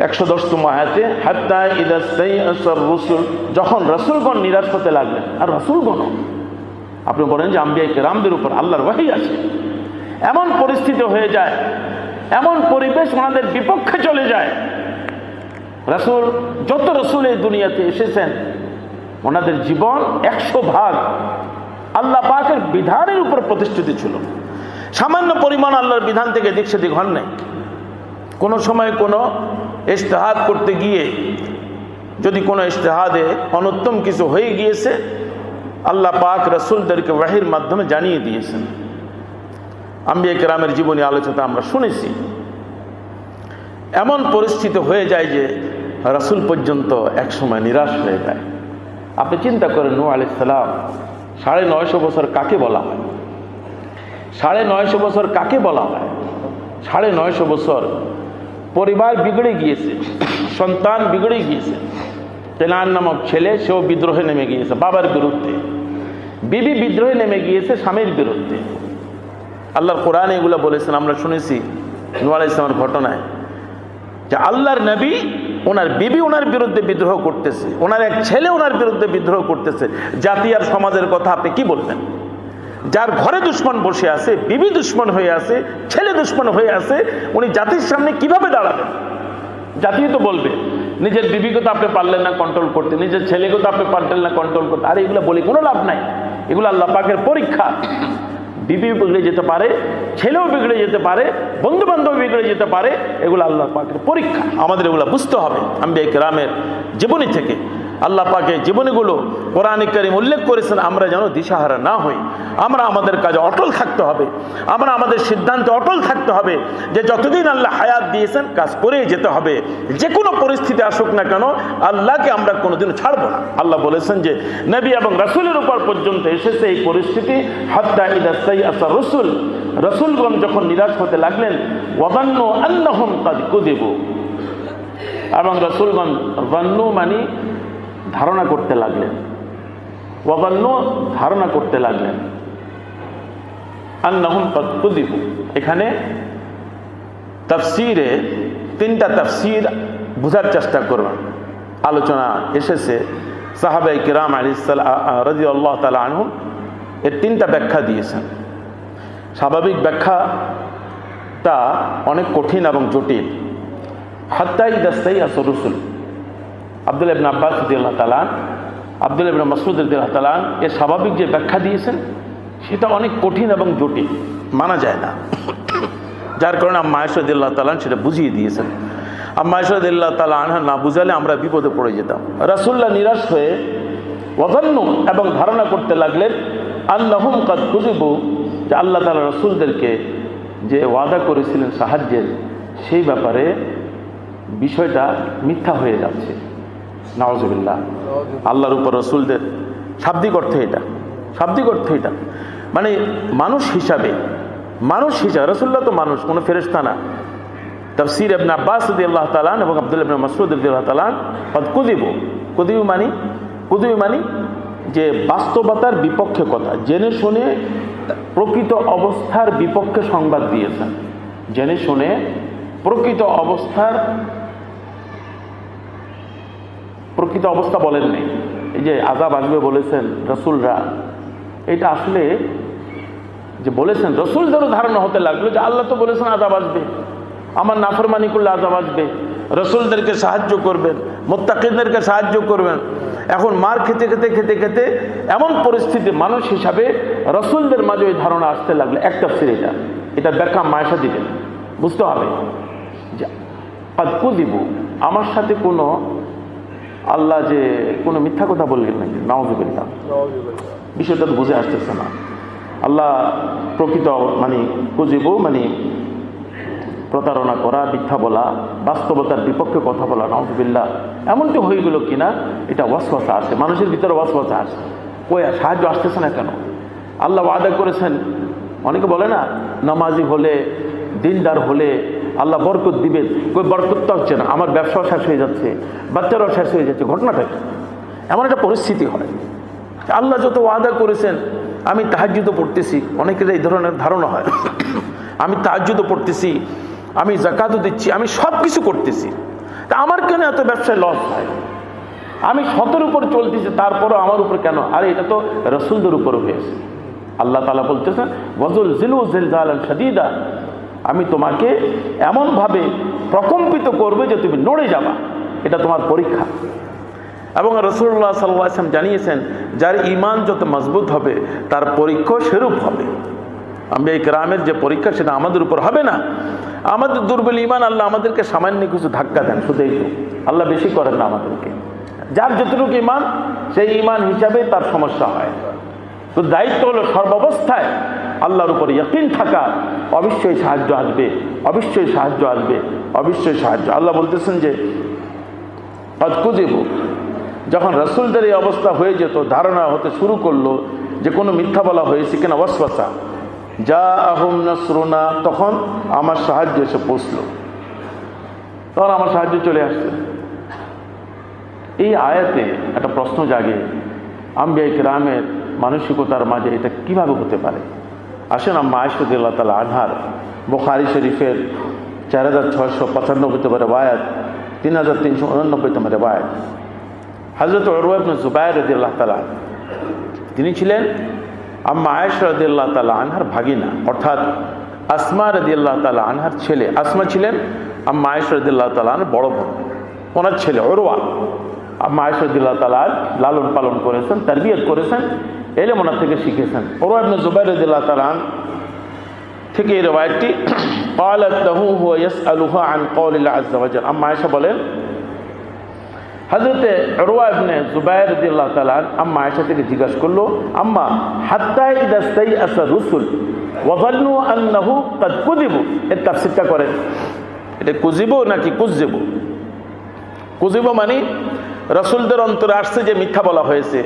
110তম আয়াতে, হাত্তা ইযা ইসতাইআসার রাসূল, যখন রাসূলগণ নিরাশ হতে লাগলেন। আর রাসূলগণ, আপনি বলেন যে আম্বিয়া কেরামদের উপর আল্লাহর ওহী আছে, এমন পরিস্থিতি হয়ে যায়, এমন পরিবেশ ওনাদের বিপক্ষে চলে যায়। রাসূল, যত রাসূল এই দুনিয়াতে এসেছেন, ওনাদের জীবন 100% আল্লাহ পাকের বিধানের উপর প্রতিষ্ঠিত ছিল। সামান্য পরিমাণ আল্লাহর বিধান থেকে দিক সেদিক হন নাই। কোনো সময় কোনো ইজতিহাদ করতে গিয়ে যদি কোনো ইজতিহাদে অনুত্তম কিছু হয়ে গিয়েছে, আল্লাহ পাক রাসূলদেরকে ওহীর মাধ্যমে জানিয়ে দিয়েছেন। আম্বিয়া কেরামের জীবনী আলোচনা আমরা শুনেছি। এমন পরিস্থিতি হয়ে যায় যে রাসূল পর্যন্ত একসময় নিরাশ হয়ে যায়। আপনি চিন্তা করেন, নূহ আলাইহিস সালাম 950 বছর কাকে বলা হয়? 950 বছর কাকে বলা হয়? 950 বছর পরিবার বিগড়ে গিয়েছে, সন্তান বিগড়ে গিয়েছে। কেনান নামক ছেলে, সেও বিদ্রোহে নেমে গিয়েছে বাবার বিরুদ্ধে। বিবি বিদ্রোহে নেমে গিয়েছে স্বামীর বিরুদ্ধে। আল্লাহর কোরআনে এগুলো বলেছেন, আমরা শুনেছি নূহ আলাইহিস সালামের ঘটনায়, যে আল্লাহর নবী, ওনার বিবি ওনার বিরুদ্ধে বিদ্রোহ করতেছে, ওনার এক ছেলে ওনার বিরুদ্ধে বিদ্রোহ করতেছে। জাতি আর সমাজের কথা আপনি কি বলবেন? যার ঘরে দুশ্মন বসে আছে, বিবি দুশ্মন হয়ে আছে, ছেলে দুশ্মন হয়ে আছে, উনি জাতির সামনে কিভাবে দাঁড়াবেন? জাতি তো বলবে নিজের বিবিকে তো আপনি পারলেন না কন্ট্রোল করতে, নিজের ছেলেকে তো আপনি পারলেন না কন্ট্রোল করতে। আর এগুলো বলে কোনো লাভ নাই, এগুলো আল্লাহ পাকের পরীক্ষা। বিবি বিগড়ে যেতে পারে, ছেলেও বিগড়ে যেতে পারে, বন্ধু বান্ধব বিগড়ে যেতে পারে। এগুলো আল্লাহ পাকের পরীক্ষা, আমাদের এগুলো বুঝতে হবে। আম্বিয়া কিরামের জীবনী থেকে আল্লাহ পাকের জীবনীগুলো কোরআনে কারীম উল্লেখ করেছেন, আমরা যেন দিশাহারা না হই। আমরা আমাদের কাজে অটল থাকতে হবে, আমরা আমাদের সিদ্ধান্তে অটল থাকতে হবে যে যতদিন আল্লাহ হায়াত দিয়েছেন কাজ করেই যেতে হবে। যে কোনো পরিস্থিতি আসুক না কেন আল্লাহকে আমরা কোনোদিন ছাড়বো না। আল্লাহ বলেছেন যে নবী এবং রাসূলের উপর পর্যন্ত এসেছে এই পরিস্থিতি, হাত্তা ইযা সাইয়াসা রাসূল, রাসূলগণ যখন নিরাশ হতে লাগলেন, ওয়াযান্নু আন্নাহুম কাদ কুযিবু, এবং রাসূলগণ যান্নু মানে ধারণা করতে লাগলেন, ওয়াযান্নু ধারণা করতে লাগলেন, আন্নাহুম কাদ কুযিবু। এখানে তাফসীরে তিনটা তাফসীর বোঝার চেষ্টা করবেন। আলোচনা এসেছে সাহাবায়ে কিরাম রাদিয়াল্লাহু তাআলা আনহুম এর তিনটা ব্যাখ্যা দিয়েছেন। স্বাভাবিক ব্যাখ্যাটা অনেক কঠিন এবং জটিল। হাত্তা ইযা সাইয়াসা রাসূল, আব্দুল্লাহ ইবনে আব্বাস রাদিয়াল্লাহু তাআলা, আব্দুল্লাহ ইবনে মাসউদ রাদিয়াল্লাহু তাআলা এর স্বাভাবিক যে ব্যাখ্যা দিয়েছেন সেটা অনেক কঠিন এবং জটিল, মানা যায় না। যার কারণে আম্মা আয়েশা রাদিয়াল্লাহু তাআলা সেটা বুঝিয়ে দিয়েছেন। আম্মা আয়েশা রাদিয়াল্লাহু তাআলা আনহা না বুঝালে আমরা বিপদে পড়ে যেতাম। রাসূলুল্লাহ নিরাশ হয়ে ওয়াযান্নু এবং ধারণা করতে লাগলেন আন্নাহুম কাদ কুযিবু, যে আল্লাহ তাআলা রাসূলদেরকে যে ওয়াদা করেছিলেন সাহায্যের, সেই ব্যাপারে বিষয়টা মিথ্যা হয়ে যাচ্ছে। নাউযুবিল্লাহ। আল্লাহর উপর রাসূলদের শাব্দিক অর্থে এটা, শাব্দিক অর্থে এটা মানে মানুষ হিসাবে রাসূলুল্লাহ তো মানুষ, কোনো ফেরেশতা না। তাফসীর ইবনে আব্বাস রাদিয়াল্লাহু তাআলা এবং আব্দুল্লাহ ইবনে মাসউদ রাদিয়াল্লাহু তাআলা কাদ কুযিবু মানে যে বাস্তবতার বিপক্ষে কথা, জেনে শুনে প্রকৃত অবস্থার বিপক্ষে সংবাদ দিয়েছেন, জেনে শুনে প্রকৃত অবস্থা বলেন নেই। এই যে আযাব আসবে বলেছেন রাসূলরা, এটা আসলে যে বলেছেন রাসূলদেরও ধারণা হতে লাগলো যে আল্লাহ তো বলেছেন আযাব আসবে, আমার নাফরমানি করলে আযাব আসবে, রাসূলদেরকে সাহায্য করবেন, মুত্তাকিনদেরকে সাহায্য করবেন। এখন মার খেতে খেতে এমন পরিস্থিতি মানুষ হিসাবে রাসূলদের মাঝে ওই ধারণা আসতে লাগলো। এক তাফসীর এটা ব্যাখ্যা মায়েশা দিবেন, বুঝতে হবে যে কাদ কুযিবু, আমার সাথে কোনো আল্লাহ যে কোনো মিথ্যা কথা বললেন নাকি, নাউযুবিল্লাহ। বিষয়টা তো বুঝে আসতেছে না। আল্লাহ প্রকৃত মানে কুযিবু মানে প্রতারণা করা, মিথ্যা বলা, বাস্তবতার বিপক্ষে কথা বলা, নাউযুবিল্লাহ। এমনটি হয়ে গেল কিনা এটা ওয়াসওয়াসা আসে, মানুষের ভিতরে ওয়াসওয়াসা আসে, কই সাহায্য আসতেছে না কেন? আল্লাহ ওয়াদা করেছেন, অনেকে বলে না নামাজি হলে, দিনদার হলে আল্লাহ বরকত দিবেন, কই বরকতটা হচ্ছে না, আমার ব্যবসাও শেষ হয়ে যাচ্ছে, বাচ্চারাও শেষ হয়ে যাচ্ছে। ঘটনাটা কি? এমন একটা পরিস্থিতি হয়। আল্লাহ যত ওয়াদা করেছেন, আমি তাহাজ্জুদও পড়তেছি, অনেকের এই ধরনের ধারণা হয়, আমি তাহাজ্জুদও পড়তেছি, আমি যাকাতও দিচ্ছি, আমি সব কিছু করতেছি, তা আমার কেন এত ব্যবসায় লস হয়? আমি শতের উপর চলতেছি, তারপরও আমার উপর কেন? আরে এটা তো রাসূলদের উপর হয়েছে। আল্লাহ তাআলা বলতেছেন ওয়াজুলজিলু জিলজালান শাদীদা, আমি তোমাকে এমনভাবে প্রকম্পিত করবে যে তুমি নড়ে যাবা, এটা তোমার পরীক্ষা। এবং রাসূলুল্লাহ সাল্লাল্লাহু আলাইহি ওয়াসাল্লাম জানিয়েছেন যার ঈমান যত মজবুত হবে তার পরীক্ষা সেরূপ হবে। আম্বিয়া কিরামের যে পরীক্ষা সেটা আমাদের উপর হবে না। আমাদের দুর্বল ঈমান আল্লাহ আমাদেরকে সামান্য কিছু ধাক্কা দেন, শুধু এইটুকু, আল্লাহ বেশি করেন না আমাদেরকে। যার যতটুকু ঈমান সেই ঈমান হিসাবে তার সমস্যা হয়। তো দায়িত্ব হলো সর্বাবস্থায় আল্লাহর উপর ইয়াকিন থাকা, অবশ্যই সাহায্য আসবে, অবশ্যই সাহায্য আসবে, অবশ্যই সাহায্য। আল্লাহ বলতেছেন যে কাদ কুযিবু, যখন রাসূলদের এই অবস্থা হয়ে যেত, ধারণা হতে শুরু করলো যে কোনো মিথ্যা বলা হয়েছে কিনা, ওয়াসওয়াসা জাআহুম নাসরুনা, তখন আমার সাহায্য এসে পৌঁছলো, তখন আমার সাহায্য চলে আসছে। এই আয়াতে একটা প্রশ্ন জাগে আম্বিয়া কিরামের মানসিকতার মাঝে, এটা কিভাবে হতে পারে? আসেন আম্মা আয়েশা রাদিয়াল্লাহু তাআলা আনহার বুখারী শরীফের 4695 নম্বর রিওয়ায়াত, 3389 নম্বর রিওয়ায়াত, হযরত উরওয়া ইবনে যুবাইর রাদিয়াল্লাহু তাআলা, তিনি ছিলেন আম্মা আয়েশা রাদিয়াল্লাহু তাআলা আনহার ভাগিনা, অর্থাৎ আসমা রাদিয়াল্লাহু তাআলা আনহার ছেলে। আসমা ছিলেন আম্মা আয়েশা রাদিয়াল্লাহু তাআলা আনহার বড় বোন, ওনার ছেলে উরওয়া। আম্মা আয়েশা রাদিয়াল্লাহু তাআলা লালন পালন করেছেন, তারবিয়ত করেছেন, এলেম ওনার থেকে শিখেছেন। উরওয়া ইবনে জুবাইর রাদিয়াল্লাহু তাআলা থেকে এই রওয়ায়াতটি ক্বালাত লাহু হুয়া ইয়াসআলুহু আন কওলিল্লাহি আযজা ওয়া জাল। আম্মা আয়েশা বলেন, হযরতে উরওয়া ইবনে জুবাইর রাদিয়াল্লাহু তাআলা আম্মা আয়েশা থেকে জিজ্ঞাসা করলো, আম্মা হাত্তা ইযা ইসতাইআসা রুসুল ওয়া যান্নু আন্নাহু ক্বাদ কুযিবু, এর তাফসীরটা করেন। এটা কুযিবু নাকি কুযিবু? কুযিবু মানে রাসূলদের অন্তরে আসছে যে মিথ্যা বলা হয়েছে,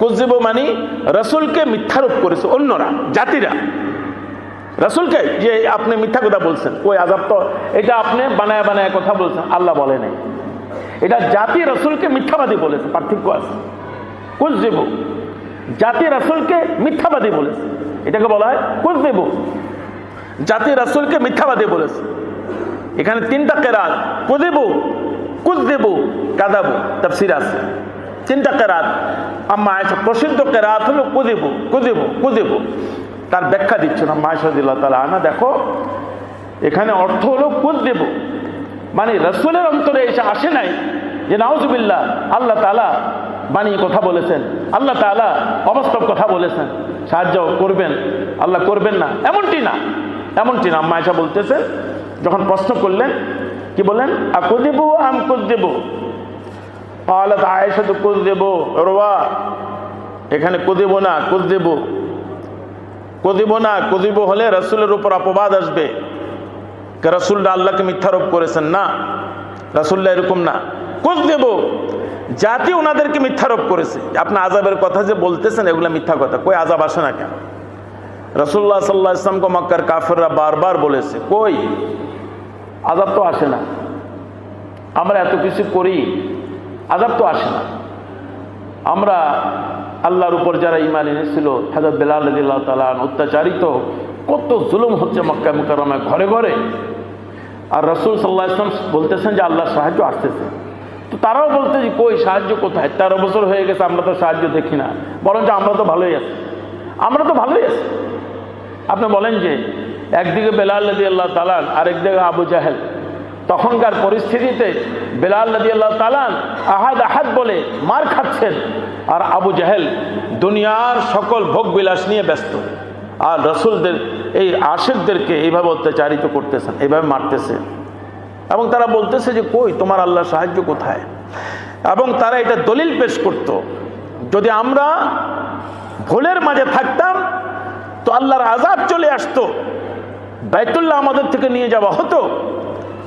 কুযিবু মানে রাসূলকে মিথ্যারোপ করেছে অন্যরা, জাতিরা রাসূলকে, যে আপনি মিথ্যা কথা বলছেন, ওই আযাব তো এটা আপনি বানায় বানায় কথা বলছেন, আল্লাহ বলে নাই, এটা জাতি রাসূলকে মিথ্যাবাদী বলেছে, পার্থক্য আছে। কুযিবু জাতি রাসূলকে মিথ্যাবাদী বলেছে, এটাকে বলা হয় কুযিবু, জাতি রাসূলকে মিথ্যাবাদী বলেছে। এখানে তিনটা কেরাত, কুযিবু, কুযিবু, কাযাবু, তাফসীর আছে তিনটা কেরাত। আম্মা আয়েশা প্রসিদ্ধ কেরাত হলো কুযিবু, কুযিবু, কুযিবু। তার ব্যাখ্যা দিচ্ছেন আম্মা আয়েশা রাদিয়াল্লাহু তাআলা আনহা, দেখো এখানে অর্থ হলো কুযিবু মানে রাসূলের অন্তরে এসে আসে নাই যে নাউজুবিল্লাহ আল্লাহ তাআলা বানিয়ে কথা বলেছেন, আল্লাহ তাআলা অবাস্তব কথা বলেছেন, সাহায্য করবেন, আল্লাহ করবেন না, এমনটি না, এমনটি না। আম্মা আয়েশা বলতেছেন, যখন প্রশ্ন করলেন, কি বলেন, আকুযিবু আম কুযিবু, ক্বালাত আয়েশা তো কুযিবু, উরওয়া এখানে কুযিবু না, কুযিবু, কুযিবু না, কুযিবু হলে রাসূলের উপর অপবাদ আসবে, রাসূলরা আল্লাহকে মিথ্যারোপ করেছেন, না, রাসূলরা এরকম না। কুযিবু জাতি ওনাদেরকে মিথ্যারোপ করেছে, আপনি আযাবের কথা যে বলতেছেন এগুলা মিথ্যা কথা, কই আযাব আসে না কেন? রাসূলুল্লাহ সাল্লাল্লাহু আলাইহি ওয়াসাল্লামকে মক্কার কাফেররা বারবার বলেছে, কই আযাব তো আসে না, আমরা এত কিছু করি, আযাব তো আসে না। আমরা আল্লাহর উপর যারা ঈমান এনেছিল, হযরত বেলাল রাদিয়াল্লাহু তাআলা অত্যাচারিত, কত জুলুম হচ্ছে মক্কা মুকাররমায় ঘরে ঘরে, আর রাসূল সাল্লাল্লাহু আলাইহি ওয়াসাল্লাম বলতেছেন যে আল্লাহর সাহায্য আসতেছে, তো তারাও বলতে যে কই সাহায্য কোথায়, 13 বছর হয়ে গেছে আমরা তো সাহায্য দেখি না, বরঞ্চ আমরা তো ভালোই আছি, আমরা তো ভালোই আছি। আপনি বলেন যে একদিকে বেলাল রাদিয়াল্লাহু তাআলা, আরেকদিকে আবু জাহেল, তখনকার পরিস্থিতিতে বেলাল রাদিয়াল্লাহু তাআলা আহাদ আহাদ বলে মার খাচ্ছেন, আর আবু জাহেল দুনিয়ার সকল ভোগ বিলাস নিয়ে ব্যস্ত, আর রাসূলদের এই আশিকদেরকে এইভাবে অত্যাচারিত করতেছেন, এইভাবে মারতেছে, এবং তারা বলতেছে যে কই তোমার আল্লাহর সাহায্য কোথায়? এবং তারা এটা দলিল পেশ করত, যদি আমরা ভুলের মাঝে থাকতাম তো আল্লাহর আযাব চলে আসতো, বাইতুল্লাহ আমাদের থেকে নিয়ে যাওয়া হতো,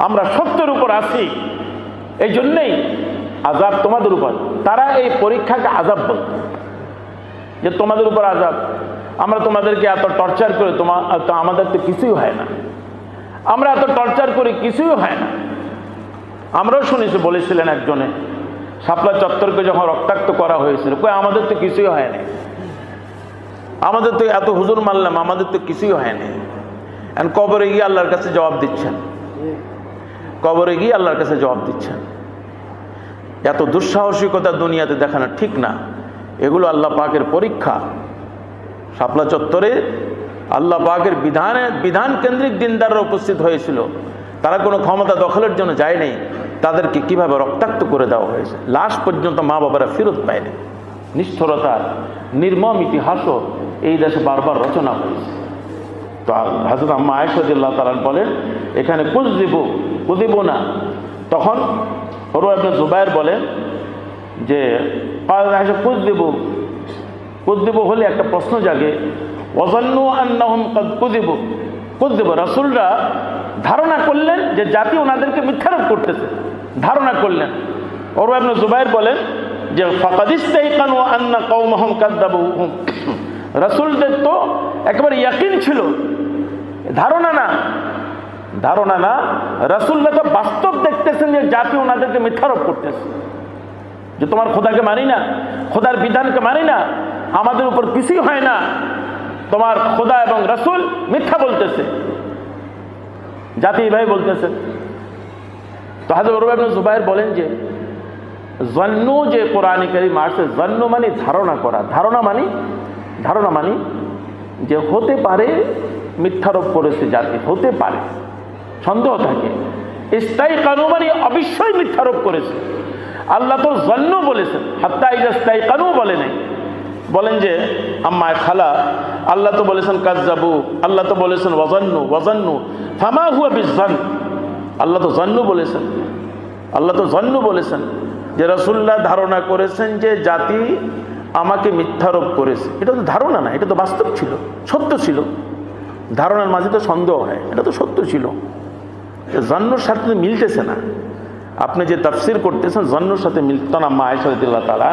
আমরা সত্যের উপর আছি, এই জন্যেই আযাব তোমাদের উপর। তারা এই পরীক্ষাকে আযাব বলত, যে তোমাদের উপর আযাব, আমরা তোমাদেরকে এত টর্চার করি, আমাদের তো কিছুই হয় না, আমরা এত টর্চার করি কিছুই হয় না। আমরাও শুনেছি, বলেছিলেন একজনে, শাপলা চত্বরকে যখন রক্তাক্ত করা হয়েছিল, কই আমাদের তো কিছুই হয় না, আমাদের তো এত হুজুর মারলাম, আমাদের তো কিছুই হয় না। এখন কবরে গিয়ে আল্লাহর কাছে জবাব দিচ্ছেন, কবরে গিয়ে আল্লাহর কাছে জবাব দিচ্ছেন। এত দুঃসাহসিকতা দুনিয়াতে দেখানো ঠিক না, এগুলো আল্লাহ পাকের পরীক্ষা। শাপলা চত্বরে আল্লাহ পাকের বিধান কেন্দ্রিক দিনদাররা উপস্থিত হয়েছিল, তারা কোনো ক্ষমতা দখলের জন্য যায় নাই, তাদেরকে কিভাবে রক্তাক্ত করে দেওয়া হয়েছে, লাশ পর্যন্ত মা বাবারা ফেরত পায়নি। নিষ্ঠুরতার নির্মম ইতিহাসও এই দেশে বারবার রচনা হয়েছে। তো হযরত আম্মা আয়েশা রাদিয়াল্লাহু তাআলা বলেন এখানে কুযিবু না। তখন উরওয়া ইবনে জুবাইর বলেন যে আয়েশা কুযিবু হলে একটা প্রশ্ন জাগে, ওয়াযান্নু আন্নাহুম ক্বাদ কুযিবু, রাসূলরা ধারণা করলেন যে জাতি ওনাদেরকে মিথ্যারোপ করতেছে, ধারণা করলেন। উরওয়া ইবনে জুবাইর বলেন যে ফাকাদ ইসতাইকানু আন্না কওমাহুম কাযাবুহুম, রাসূলদের তো একেবারে ইয়াকিন ছিল, ধারণা না, রাসূলরা তো বাস্তব দেখতেছেন যে জাতি ওনাদেরকে মিথ্যারোপ করতেছে, যে তোমার খোদাকে মানি না, খোদার বিধানকে মানি না, আমাদের উপর কিছুই হয় না, তোমার খোদা এবং রাসূল মিথ্যা বলতেছে, জাতি এইভাবে বলতেছে। তো হযরত উরওয়া ইবনে জুবাইর বলেন যে জন্নু, যে কোরআনে কারীম আসছে, জন্নু মানে ধারণা করা, ধারণা মানে যে হতে পারে মিথ্যারোপ করেছে জাতি, হতে পারে, সন্দেহ থাকে। ইস্তাইকানু মানে অবশ্যই মিথ্যারোপ করেছে, আল্লাহ তো জন্নু বলেছেন, হাত্তা ইযা ইস্তাইকানু বলে নাই। বলেন যে আম্মা খালা, আল্লাহ তো বলেছেন কাযযাবু, আল্লাহ তো বলেছেন ওয়াজান্নু ফামা হুয়া বিযান। আল্লাহ তো জন্নু বলেছেন, আল্লাহ তো জন্নু বলেছেন যে রাসূলুল্লাহ ধারণা করেছেন যে জাতি আমাকে মিথ্যারোপ করেছে। এটা তো ধারণা না, এটা তো বাস্তব ছিল, সত্য ছিল। ধারণার মাঝে তো সন্দেহ হয়, এটা তো সত্য ছিল। জন্নুর সাথে তো মিলতেছে না। আপনি যে তাফসীর করতেছেন জন্নুর সাথে মিলতো না। আম্মা আয়েশা রাদিয়াল্লাহু তাআলা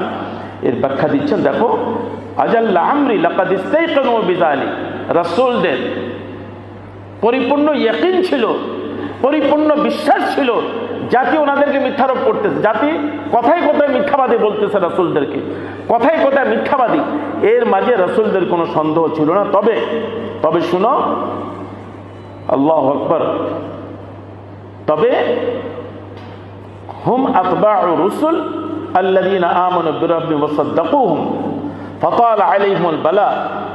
এর ব্যাখ্যা দিচ্ছেন, দেখো আজাল্লা আমরি লাকাদ ইস্তাইকানু বিযালিক, রাসূলদের পরিপূর্ণ ইয়াকিন ছিল, পরিপূর্ণ বিশ্বাস ছিল জাতি ওনাদেরকে মিথ্যারোপ করতেছে। জাতি কথায় কথায় মিথ্যাবাদী বলতেছে রাসূলদেরকে, কথায় কথায় মিথ্যাবাদী। এর মাঝে রাসূলদের কোনো সন্দেহ ছিল না। তবে শুনো, আল্লাহু আকবার, তবে হুম আতবাউ রুসুল আল্লাযীনা আমানু বিরাব্বিহিম ওয়াসাদ্দাকুহুম ফাতালা আলাইহিমুল বালা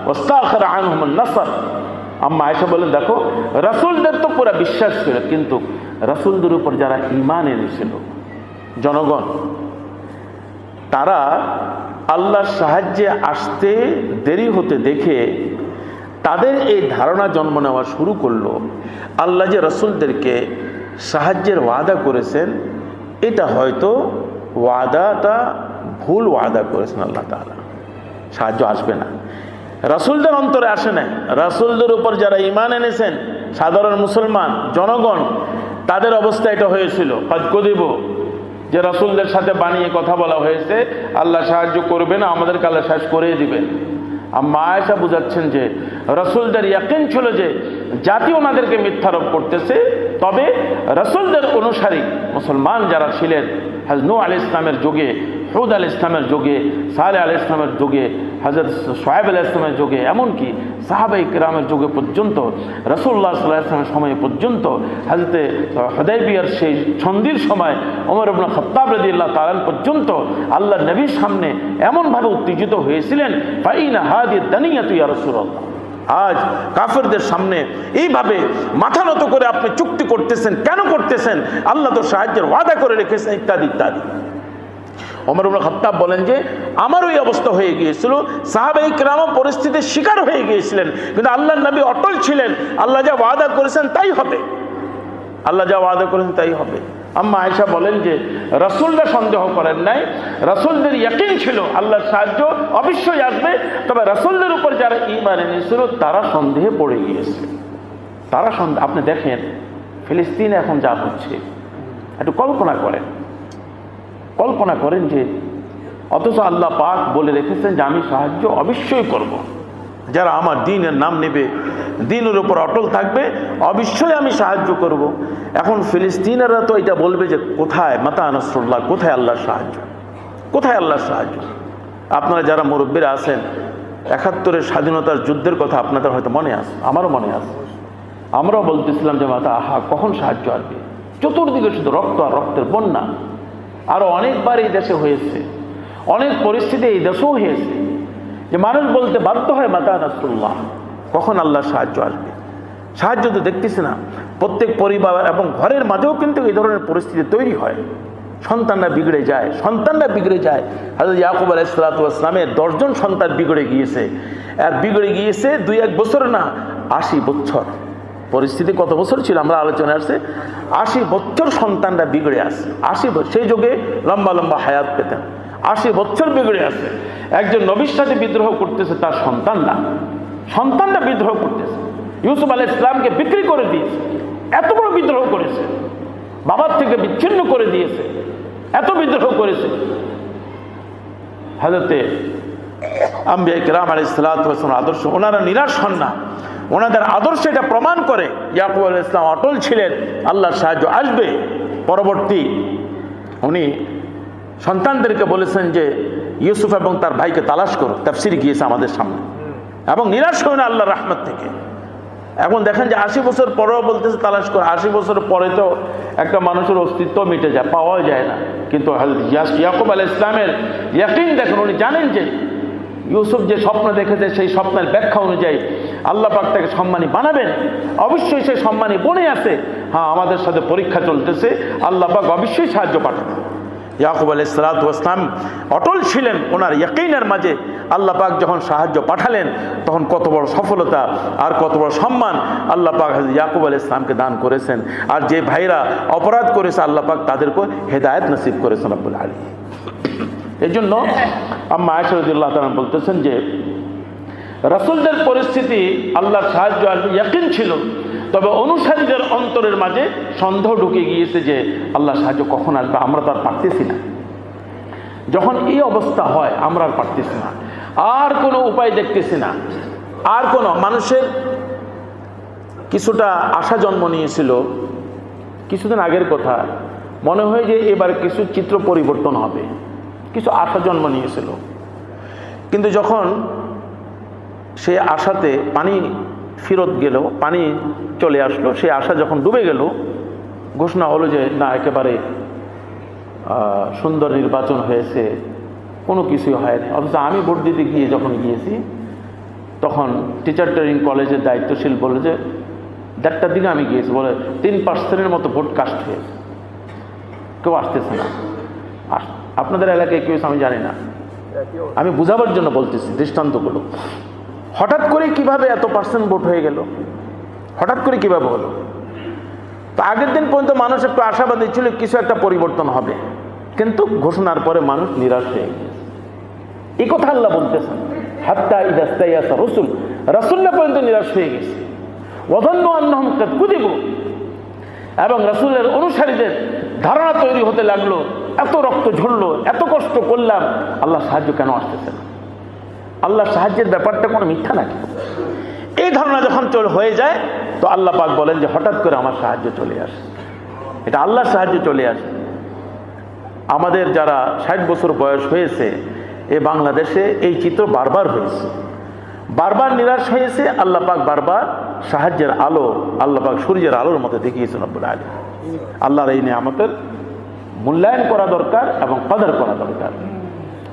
ওয়াস্তাখিরা আনহুমুন নাসর। আম্মা আয়েশা বলেন, দেখো রাসূলদের তো পুরো বিশ্বাস ছিল, কিন্তু রাসূলদের উপর যারা ঈমান এনেছিল জনগণ, তারা আল্লাহর সাহায্যে আসতে দেরি হতে দেখে তাদের এই ধারণা জন্ম নেওয়া শুরু করলো আল্লাহ যে রাসূলদেরকে সাহায্যের ওয়াদা করেছেন, এটা হয়তো ওয়াদাটা ভুল ওয়াদা করেছেন আল্লাহ তাআলা, সাহায্য আসবে না। রাসূলদের অন্তরে আসে নাই। রাসূলদের উপর যারা ঈমান এনেছেন, সাধারণ মুসলমান জনগণ, তাদের অবস্থা এটা হয়েছিল কাদ কুযিবু, যে রাসূলদের সাথে বানিয়ে কথা বলা হয়েছে আল্লাহ সাহায্য করবে না, আমাদেরকে আল্লাহ শেষ করে দিবেন। আম্মা আয়েশা বুঝাচ্ছেন যে রাসূলদের ইয়াকিন ছিল যে জাতি ওনাদেরকে মিথ্যারোপ করতেছে। তবে রাসূলদের অনুসারী মুসলমান যারা ছিলেন, হযরত নূহ আলাইহিস সালামের যুগে, হুদ আলাইহিস সালামের যুগে, সালেহ আলাইহিস সালামের যুগে, হযরত শুআয়ব আলাইহিস সালামের যুগে, এমনকি সাহাবায়ে কিরামের যুগে পর্যন্ত, রাসূলুল্লাহ সাল্লাল্লাহু আলাইহি ওয়াসাল্লামের সময় পর্যন্ত, হযরত হুদায়বিয়ার সেই সন্ধির সময় ওমর ইবনে খাত্তাব রাদিয়াল্লাহু তাআলা পর্যন্ত আল্লাহর নবীর সামনে এমনভাবে উত্তেজিত হয়েছিলেন, ফাইনা হাদি দানিয়াতু ইয়া রাসূলুল্লাহ। আজ কাফেরদের সামনে এইভাবে মাথা নত করে আপনি চুক্তি করতেছেন, কেন করতেছেন? আল্লাহ তো সাহায্যের ওয়াদা করে রেখেছেন, ইত্যাদি ইত্যাদি। ওমর ইবনে খাত্তাব বলেন যে আমার ওই অবস্থা হয়ে গিয়েছিল, সাহাবায়ে কিরামও পরিস্থিতির শিকার হয়ে গিয়েছিলেন, কিন্তু আল্লাহর নবী অটল ছিলেন, আল্লাহ যা ওয়াদা করেছেন তাই হবে, আল্লাহ যা ওয়াদা করেছেন তাই হবে। আম্মা আয়েশা বলেন যে রাসূলরা সন্দেহ করেন নাই, রাসূলদের ইয়াকিন ছিল আল্লাহর সাহায্য অবশ্যই আসবে। তবে রাসূলদের উপর যারা ঈমান এনেছিল তারা সন্দেহে পড়ে গিয়েছে। তারা আপনি দেখেন ফিলিস্তিনে এখন যা হচ্ছে, একটু কল্পনা করেন যে অথচ আল্লাহ পাক বলে রেখেছেন যে আমি সাহায্য অবশ্যই করব। যারা আমার দ্বীনের নাম নেবে, দ্বীনের উপর অটল থাকবে, অবশ্যই আমি সাহায্য করব। এখন ফিলিস্তিনেরা তো এটা বলবে যে কোথায় মাতা নাসরুল্লাহ, কোথায় আল্লাহর সাহায্য, কোথায় আল্লাহর সাহায্য? আপনারা যারা মুরব্বীরা আছেন, ৭১-এর স্বাধীনতার যুদ্ধের কথা আপনাদের হয়তো মনে আছে, আমারও মনে আছে। আমরাও বলতেছিলাম যে মাতা আহা কখন সাহায্য আসবে, চতুর্দিকে শুধু রক্ত আর রক্তের বন্যা। আরও অনেকবার এই দেশে হয়েছে, অনেক পরিস্থিতি এই দেশেও হয়েছে যে মানুষ বলতে বাধ্য হয় মাতা নাসরুল্লাহ, কখন আল্লাহর সাহায্য আসবে। সাহায্য তো দেখতেছি না। প্রত্যেক পরিবার এবং ঘরের মাঝেও কিন্তু এই ধরনের পরিস্থিতি তৈরি হয়, সন্তানরা বিগড়ে যায়। হযরত ইয়াকুব আলাইহিস সালাতু ওয়াস সালামের 10 জন সন্তান বিগড়ে গিয়েছে, আর বিগড়ে গিয়েছে 2-1 বছর না, 80 বছর। পরিস্থিতি কত বছর ছিল আমরা আলোচনায় আসছে, 80 বছর সন্তানরা বিগড়ে আছে। 80 বছর, সেই যুগে লম্বা লম্বা হায়াত পেতেন। 80 বছর বিগড়ে আছে। একজন নবীর সাথে বিদ্রোহ করতেছে তার সন্তানরা বিদ্রোহ করতেছে। ইউসুফ আলাইহিস সালামকে বিক্রি করে দিয়েছে, এত বড় বিদ্রোহ করেছে, বাবার থেকে বিচ্ছিন্ন করে দিয়েছে, এত বিদ্রোহ করেছে। হযরতে আম্বিয়া কিরাম আলাইহিস সালাতু ওয়াস সালাম আদর্শ, ওনারা নিরাশ হন না, ওনাদের আদর্শ এটা প্রমাণ করে। ইয়াকুব আলাইহিস সালাম অটল ছিলেন, আল্লাহর সাহায্য আসবে। পরবর্তী উনি সন্তানদেরকে বলেছেন যে ইউসুফ এবং তার ভাইকে তালাশ করো, তাফসীর গিয়েছে আমাদের সামনে, এবং নিরাশ হন আল্লাহর রহমত থেকে। এখন দেখেন যে 80 বছর পরেও বলতেছে তালাশ করো। 80 বছর পরে তো একটা মানুষের অস্তিত্ব মিটে যায়, পাওয়া যায় না। কিন্তু ইয়াকুব আলাইহিস সালামের ইয়াকিন দেখুন, উনি জানেন যে ইউসুফ যে স্বপ্ন দেখেছে সেই স্বপ্নের ব্যাখ্যা অনুযায়ী আল্লাহ পাক তাকে সম্মানী বানাবেন। অবশ্যই সে সম্মানী বনে আছে, হ্যাঁ আমাদের সাথে পরীক্ষা চলতেছে, আল্লাহ পাক অবশ্যই সাহায্য পাঠাবেন। ইয়াকুব আলাইহিস সালাতু ওয়াস সালাম অটল ছিলেন ওনার ইয়াকিনের মাঝে। আল্লাহ পাক যখন সাহায্য পাঠালেন তখন কত বড় সফলতা আর কত বড় সম্মান আল্লাহ পাক হযরত ইয়াকুব আলাইহিস সালামকে দান করেছেন। আর যে ভাইরা অপরাধ করেছে আল্লাহ পাক তাদেরকে হেদায়েত নসিব করেছেন রব্বুল আলামিন। এই জন্য আম্মা আয়েশা রাদিয়াল্লাহু তাআলা বলতেছেন যে রাসূলদের পরিস্থিতি আল্লাহর সাহায্য আর ইয়াকিন ছিল, তবে অনুসারীদের অন্তরের মাঝে সন্দেহ ঢুকে গিয়েছে যে আল্লাহ সাহায্য কখন আসবে, আমরা তো আর পারতেছি না। যখন এই অবস্থা হয় আমরা আর পারতেছি না, আর কোনো উপায় দেখতেছি না, আর কোনো মানুষের কিছুটা আশা জন্ম নিয়েছিল। কিছুদিন আগের কথা, মনে হয় যে এবার কিছু চিত্র পরিবর্তন হবে, কিছু আশা জন্ম নিয়েছিল। কিন্তু যখন সে আশাতে পানি ফেরত গেল, পানি চলে আসলো, সে আশা যখন ডুবে গেল, ঘোষণা হলো যে না, একেবারে সুন্দর নির্বাচন হয়েছে, কোনো কিছুই হয়নি। অথচ আমি ভোট দিতে গিয়ে যখন গিয়েছি তখন টিচার ট্রেনিং কলেজের দায়িত্বশীল বলে যে 1:30টার দিকে আমি গিয়েছি, বলে 3% মতো ভোট কাস্ট হয়েছে, কেউ আসতেছে না। আপনাদের এলাকায় কেউ আমি জানি না, আমি বুঝাবার জন্য বলতেছি দৃষ্টান্তগুলো। হঠাৎ করে কিভাবে এত % ভোট হয়ে গেল, হঠাৎ করে কিভাবে হলো? তো আগের দিন পর্যন্ত মানুষ একটু আশাবাদী ছিল কিছু একটা পরিবর্তন হবে, কিন্তু ঘোষণার পরে মানুষ নিরাশ হয়ে গেছে। এই কথা আল্লাহ বলতেছেন, হাত্তা ইযা ইসতাইয়াসা রাসূল, রাসূলরা পর্যন্ত নিরাশ হয়ে গেছে। ওয়াযান্নু আন্নাহুম কাদ কুযিবু, এবং রাসূলের অনুসারীদের ধারণা তৈরি হতে লাগলো, এত রক্ত ঝরলো, এত কষ্ট করলাম, আল্লাহ সাহায্য কেন আসতেছে না? আল্লাহ সাহায্যের ব্যাপারটা কোনো মিথ্যা নাকি? এই ধারণা যখন হয়ে যায় তো আল্লাহ পাক বলেন যে হঠাৎ করে আমার সাহায্য চলে আসে। এটা আল্লাহর সাহায্য চলে আসে। আমাদের যারা 60 বছর বয়স হয়েছে, এ বাংলাদেশে এই চিত্র বারবার হয়েছে, বারবার নিরাশ হয়েছে। আল্লাহ পাক বারবার সাহায্যের আলো, আল্লাহ পাক সূর্যের আলোর মতো দেখিয়েছেন রব্বুল আলামিন। আল্লাহর এই নিয়ামতের মূল্যায়ন করা দরকার এবং কদর করা দরকার।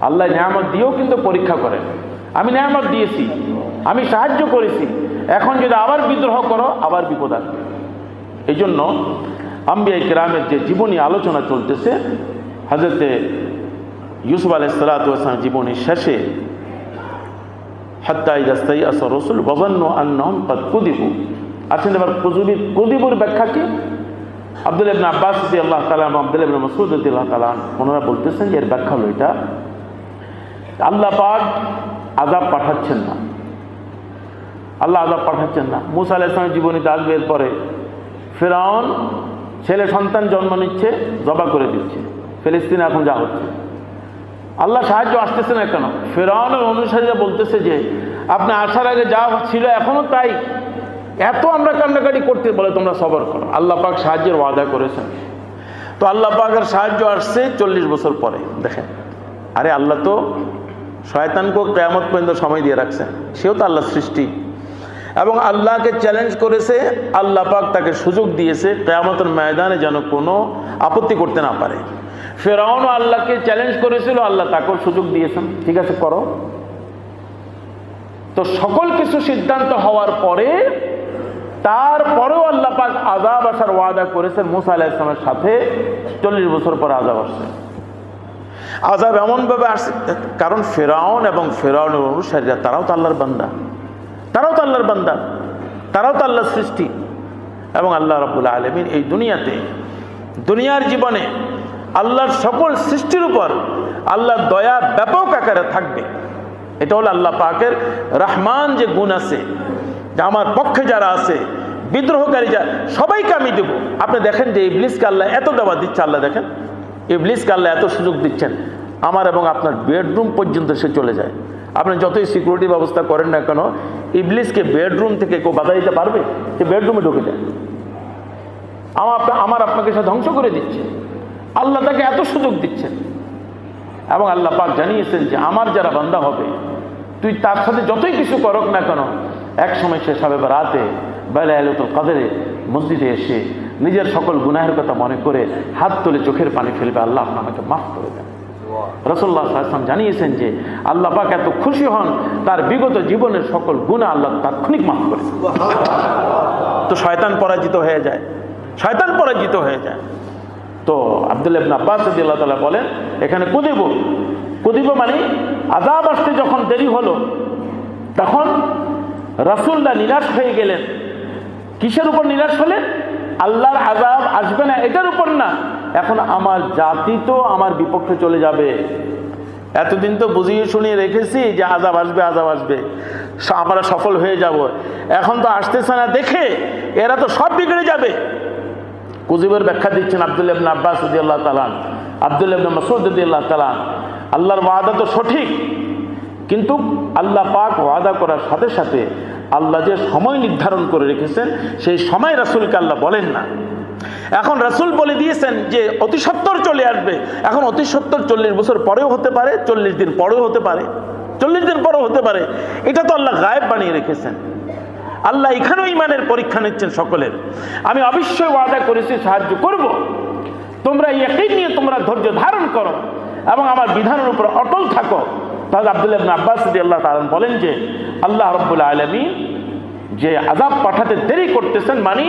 আল্লাহ নিয়ামত দিয়েও কিন্তু পরীক্ষা করেন। আমি নিয়ামত দিয়েছি, আমি সাহায্য করেছি, এখন যদি আবার বিদ্রোহ করো আবার বিপদ আসবে। এই জন্য আম্বিয়া কিরামের যে জীবনী আলোচনা চলতেছে, হযরতে ইউসুফ আলাইহিস সালাতু ওয়াস সালাম জীবনীর শেষে হাত্তা ইযা ইসতাইয়াসা রাসূল ওয়া যান্নু আন্নাহুম কাদ কুযিবু। আসেন এবার কুযিবুর ব্যাখ্যা কি? আব্দুল্লাহ ইবনে আব্বাস রাদিয়াল্লাহু তাআলা এবং আব্দুল্লাহ ইবনে মাসউদ রাদিয়াল্লাহু তাআলা ওনারা বলতেছেন যে এর ব্যাখ্যা হলো এটা, আল্লাহ পাক আযাব পাঠাচ্ছেন না, আল্লাহ আযাব পাঠাচ্ছেন না। মূসা আলাইহিস সালামের জীবনীতে আসবে এরপরে ফিরআউন ছেলে সন্তান জন্ম নিচ্ছে, জবা করে দিচ্ছে, ফিলিস্তিনে এখন যা হচ্ছে। আল্লাহ সাহায্য আসতেছে না কেন? ফিরআউনের অনুসারীরা বলতেছে যে আপনি আসার আগে যা ছিল এখনো তাই, এত আমরা কান্নাকাটি করতে, বলে তোমরা সবর করো। আল্লাহ পাক সাহায্যের ওয়াদা করেছেন। তো আল্লাহ পাকের সাহায্য আসছে 40 বছর পরে। দেখেন, আরে আল্লাহ তো শয়তানকেও কিয়ামত পর্যন্ত সময় দিয়ে রাখছেন, সেও তো আল্লাহর সৃষ্টি, এবং আল্লাহকে চ্যালেঞ্জ করেছে। আল্লাহ পাক তাকে সুযোগ দিয়েছে কিয়ামতের ময়দানে যেন কোনো আপত্তি করতে না পারে। ফিরআউনও আল্লাহকে চ্যালেঞ্জ করেছিল, আল্লাহ তাকেও সুযোগ দিয়েছেন, ঠিক আছে করো। তো সকল কিছু সিদ্ধান্ত হওয়ার পরে তারপরেও আল্লাহ পাক আযাব আসার ওয়াদা করেছেন মূসা আলাইহিস সালামের সাথে। 40 বছর পর আযাব আসছে। আযাব এমনভাবে আসছে কারণ ফিরআউন এবং ফিরআউনের অনুসারীরা তারাও তো আল্লাহর বান্দা, তারাও তো আল্লাহর বান্দা, তারাও তো আল্লাহর সৃষ্টি। এবং আল্লাহ রাব্বুল আলামিন এই দুনিয়াতে, দুনিয়ার জীবনে আল্লাহর সকল সৃষ্টির উপর আল্লাহর দয়া ব্যাপক আকারে থাকবে। এটা হলো আল্লাহ পাকের রহমান যে গুণ আছে, যে আমার পক্ষে যারা আছে, বিদ্রোহকারী যা, সবাইকে আমি দেব। আপনি দেখেন যে ইবলিসকে আল্লাহ এত দেওয়া দিচ্ছে, আল্লাহ দেখেন ইবলিসকে আল্লাহ এত সুযোগ দিচ্ছেন, আমার এবং আপনার বেডরুম পর্যন্ত সে চলে যায়। আপনি যতই সিকিউরিটি ব্যবস্থা করেন না কেন, ইবলিসকে বেডরুম থেকে কেউ বাধা দিতে পারবে? সে বেডরুমে ঢুকে যায়, আমার আপনাকে সে ধ্বংস করে দিচ্ছে। আল্লাহ তাকে এত সুযোগ দিচ্ছেন, এবং আল্লাহ পাক জানিয়েছেন যে আমার যারা বান্দা হবে, তুই তার সাথে যতই কিছু করক না কেন, এক সময় সে শবে বরাতে বা লাইলাতুল কদরে মসজিদে এসে নিজের সকল গুনাহের কথা মনে করে হাত তুলে চোখের পানি ফেলবে, আল্লাহ আমাকে মাফ করে দেন। রাসূলুল্লাহ সাল্লাল্লাহু আলাইহি ওয়াসাল্লাম জানিয়েছেন যে আল্লাহ পাক এত খুশি হন তার বিগত জীবনের সকল গুনাহ আল্লাহ তাৎক্ষণিক মাফ করে। তো শয়তান পরাজিত হয়ে যায়, শয়তান পরাজিত হয়ে যায়। তো আব্দুল্লাহ ইবনে আব্বাস রাদিয়াল্লাহু তাআলা বলেন এখানে কুদিব মানে আযাব আসতে যখন দেরি হলো তখন রাসূলরা নিরাশ হয়ে গেলেন। কিসের উপর নিরাশ হলেন? আল্লাহর আযাব আসবে না এটার উপর না, এখন আমার জাতি তো আমার বিপক্ষে চলে যাবে। এতদিন তো বুঝিয়ে শুনিয়ে রেখেছি যে আযাব আসবে, আমরা সফল হয়ে যাব, এখন তো আসতেছে না দেখে এরা তো সব বিগড়ে যাবে। কুযিবের ব্যাখ্যা দিচ্ছেন আব্দুল্লাহ ইবনে আব্বাস রাদিয়াল্লাহু তাআলা, আব্দুল্লাহ ইবনে মাসউদ রাদিয়াল্লাহু তাআলা, আল্লাহর ওয়াদা তো সঠিক, কিন্তু আল্লাহ পাক ওয়াদা করার সাথে সাথে আল্লাহ যে সময় নির্ধারণ করে রেখেছেন সেই সময় রাসূলকে আল্লাহ বলেন না। এখন রাসূল বলে দিয়েছেন যে অতি সত্বর চলে আসবে। এখন অতি সত্বর 40 বছর পরেও হতে পারে, 40 দিন পরেও হতে পারে, 40 দিন পরেও হতে পারে, এটা তো আল্লাহ গায়েব বানিয়ে রেখেছেন। আল্লাহ এখানেও ইমানের পরীক্ষা নিচ্ছেন সকলের। আমি অবশ্যই ওয়াদা করেছি সাহায্য করব, তোমরা ইয়াকিন নিয়ে তোমরা ধৈর্য ধারণ করো এবং আমার বিধানের উপর অটল থাকো। তাহলে আব্দুল্লাহ ইবনে আব্বাস রাদিয়াল্লাহু তাআলা বলেন যে আল্লাহ রাব্বুল আলামিন যে আযাব পাঠাতে দেরি করতেছেন মানে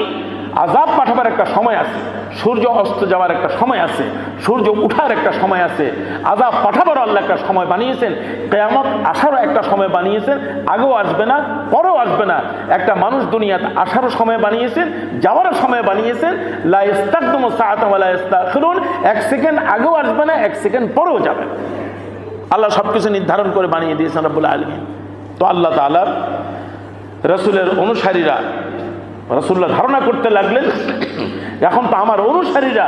আযাব পাঠাবার একটা সময় আছে, সূর্য অস্ত যাওয়ার একটা সময় আছে, সূর্য উঠার একটা সময় আছে, আযাব পাঠাবারও আল্লাহ একটা সময় বানিয়েছেন, কিয়ামত আসারও একটা সময় বানিয়েছেন, আগেও আসবে না পরেও আসবে না। একটা মানুষ দুনিয়াতে আসারও সময় বানিয়েছেন, যাওয়ারও সময় বানিয়েছেন, লা ইস্তাকদিমু সাআতান ওয়া লা ইস্তাখিরুন, 1 সেকেন্ড আগেও আসবে না 1 সেকেন্ড পরেও যাবে। আল্লাহ সবকিছু নির্ধারণ করে বানিয়ে দিয়েছেন রব্বুল আলামিন। তো আল্লাহ তাআলার রাসূলের অনুসারীরা রাসূলুল্লাহ ধারণা করতে লাগলেন এখন তো আমার অনুসারীরা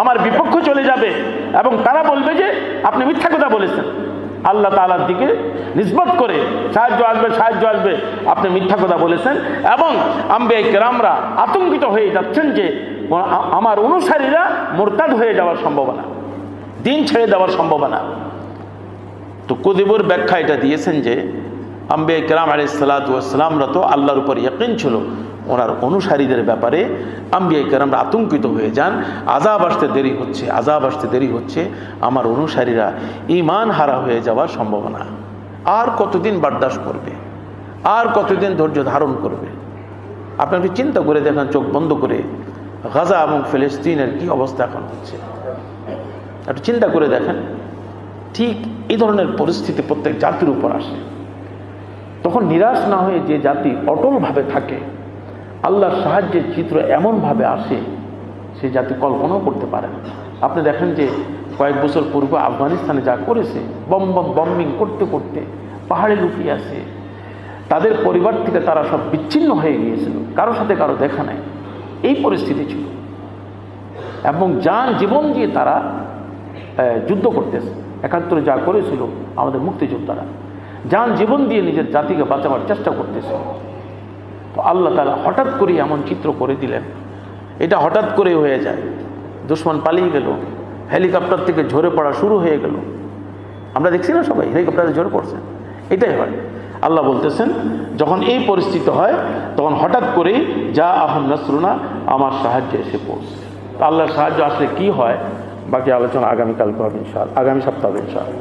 আমার বিপক্ষে চলে যাবে এবং তারা বলবে যে আপনি মিথ্যা কথা বলেছেন। আল্লাহ তাআলার দিকে নিসবত করে সাহায্য আসবে, আপনি মিথ্যা কথা বলেছেন। এবং আম্বিয়া কেরামরা আতঙ্কিত হয়ে যাচ্ছেন যে আমার অনুসারীরা মুরতাদ হয়ে যাওয়ার সম্ভাবনা, দিন ছেড়ে দেওয়ার সম্ভাবনা। তো কুযিবুর ব্যাখ্যা এটা দিয়েছেন যে আম্বিয়া কেরাম আলাইহিসসালাতু ওয়াসসালামরা তো আল্লাহর উপর ইয়াকিন ছিল, ওনার অনুসারীদের ব্যাপারে আম্বিয়া কেরামরা আতঙ্কিত হয়ে যান, আযাব আসতে দেরি হচ্ছে, আমার অনুসারীরা ঈমান হারা হয়ে যাওয়ার সম্ভাবনা। আর কতদিন বরদাস্ত করবে, আর কতদিন ধৈর্য ধারণ করবে? আপনি একটু চিন্তা করে দেখেন, চোখ বন্ধ করে, গাজা এবং ফিলিস্তিনের কি অবস্থা এখন হচ্ছে, একটু চিন্তা করে দেখেন। ঠিক এই ধরনের পরিস্থিতি প্রত্যেক জাতির উপর আসে। তখন নিরাশ না হয়ে যে জাতি অটলভাবে থাকে, আল্লাহর সাহায্যের চিত্র এমনভাবে আসে সে জাতি কল্পনাও করতে পারে না। আপনি দেখেন যে কয়েক বছর পূর্বে আফগানিস্তানে যা করেছে, বম্বিং করতে করতে পাহাড়ে লুকিয়ে আছে, তাদের পরিবার থেকে তারা সব বিচ্ছিন্ন হয়ে গিয়েছিল, কারোর সাথে কারো দেখা নেই, এই পরিস্থিতি ছিল। এবং জীবন দিয়ে তারা যুদ্ধ করতেছে। ৭১ যা করেছিল আমাদের মুক্তিযোদ্ধারা, জীবন দিয়ে নিজের জাতিকে বাঁচাবার চেষ্টা করতেছিল। তো আল্লাহ তাআলা হঠাৎ করে এমন চিত্র করে দিলেন, এটা হঠাৎ করে হয়ে যায়। দুশমন পালিয়ে গেল, হেলিকপ্টার থেকে ঝরে পড়া শুরু হয়ে গেল। আমরা দেখছি না সবাই হেলিকপ্টারে ঝরে পড়ছে, এটাই হয়। আল্লাহ বলতেছেন যখন এই পরিস্থিতি হয় তখন হঠাৎ করেই যা আহম নাসরুনা, আমার সাহায্য এসে পড়ছে। আল্লাহর সাহায্য আসলে কি হয় বাকি আলোচনা আগামীকালকে হবে ইনশাআল্লাহ, আগামী সপ্তাহে হবে ইনশাআল্লাহ।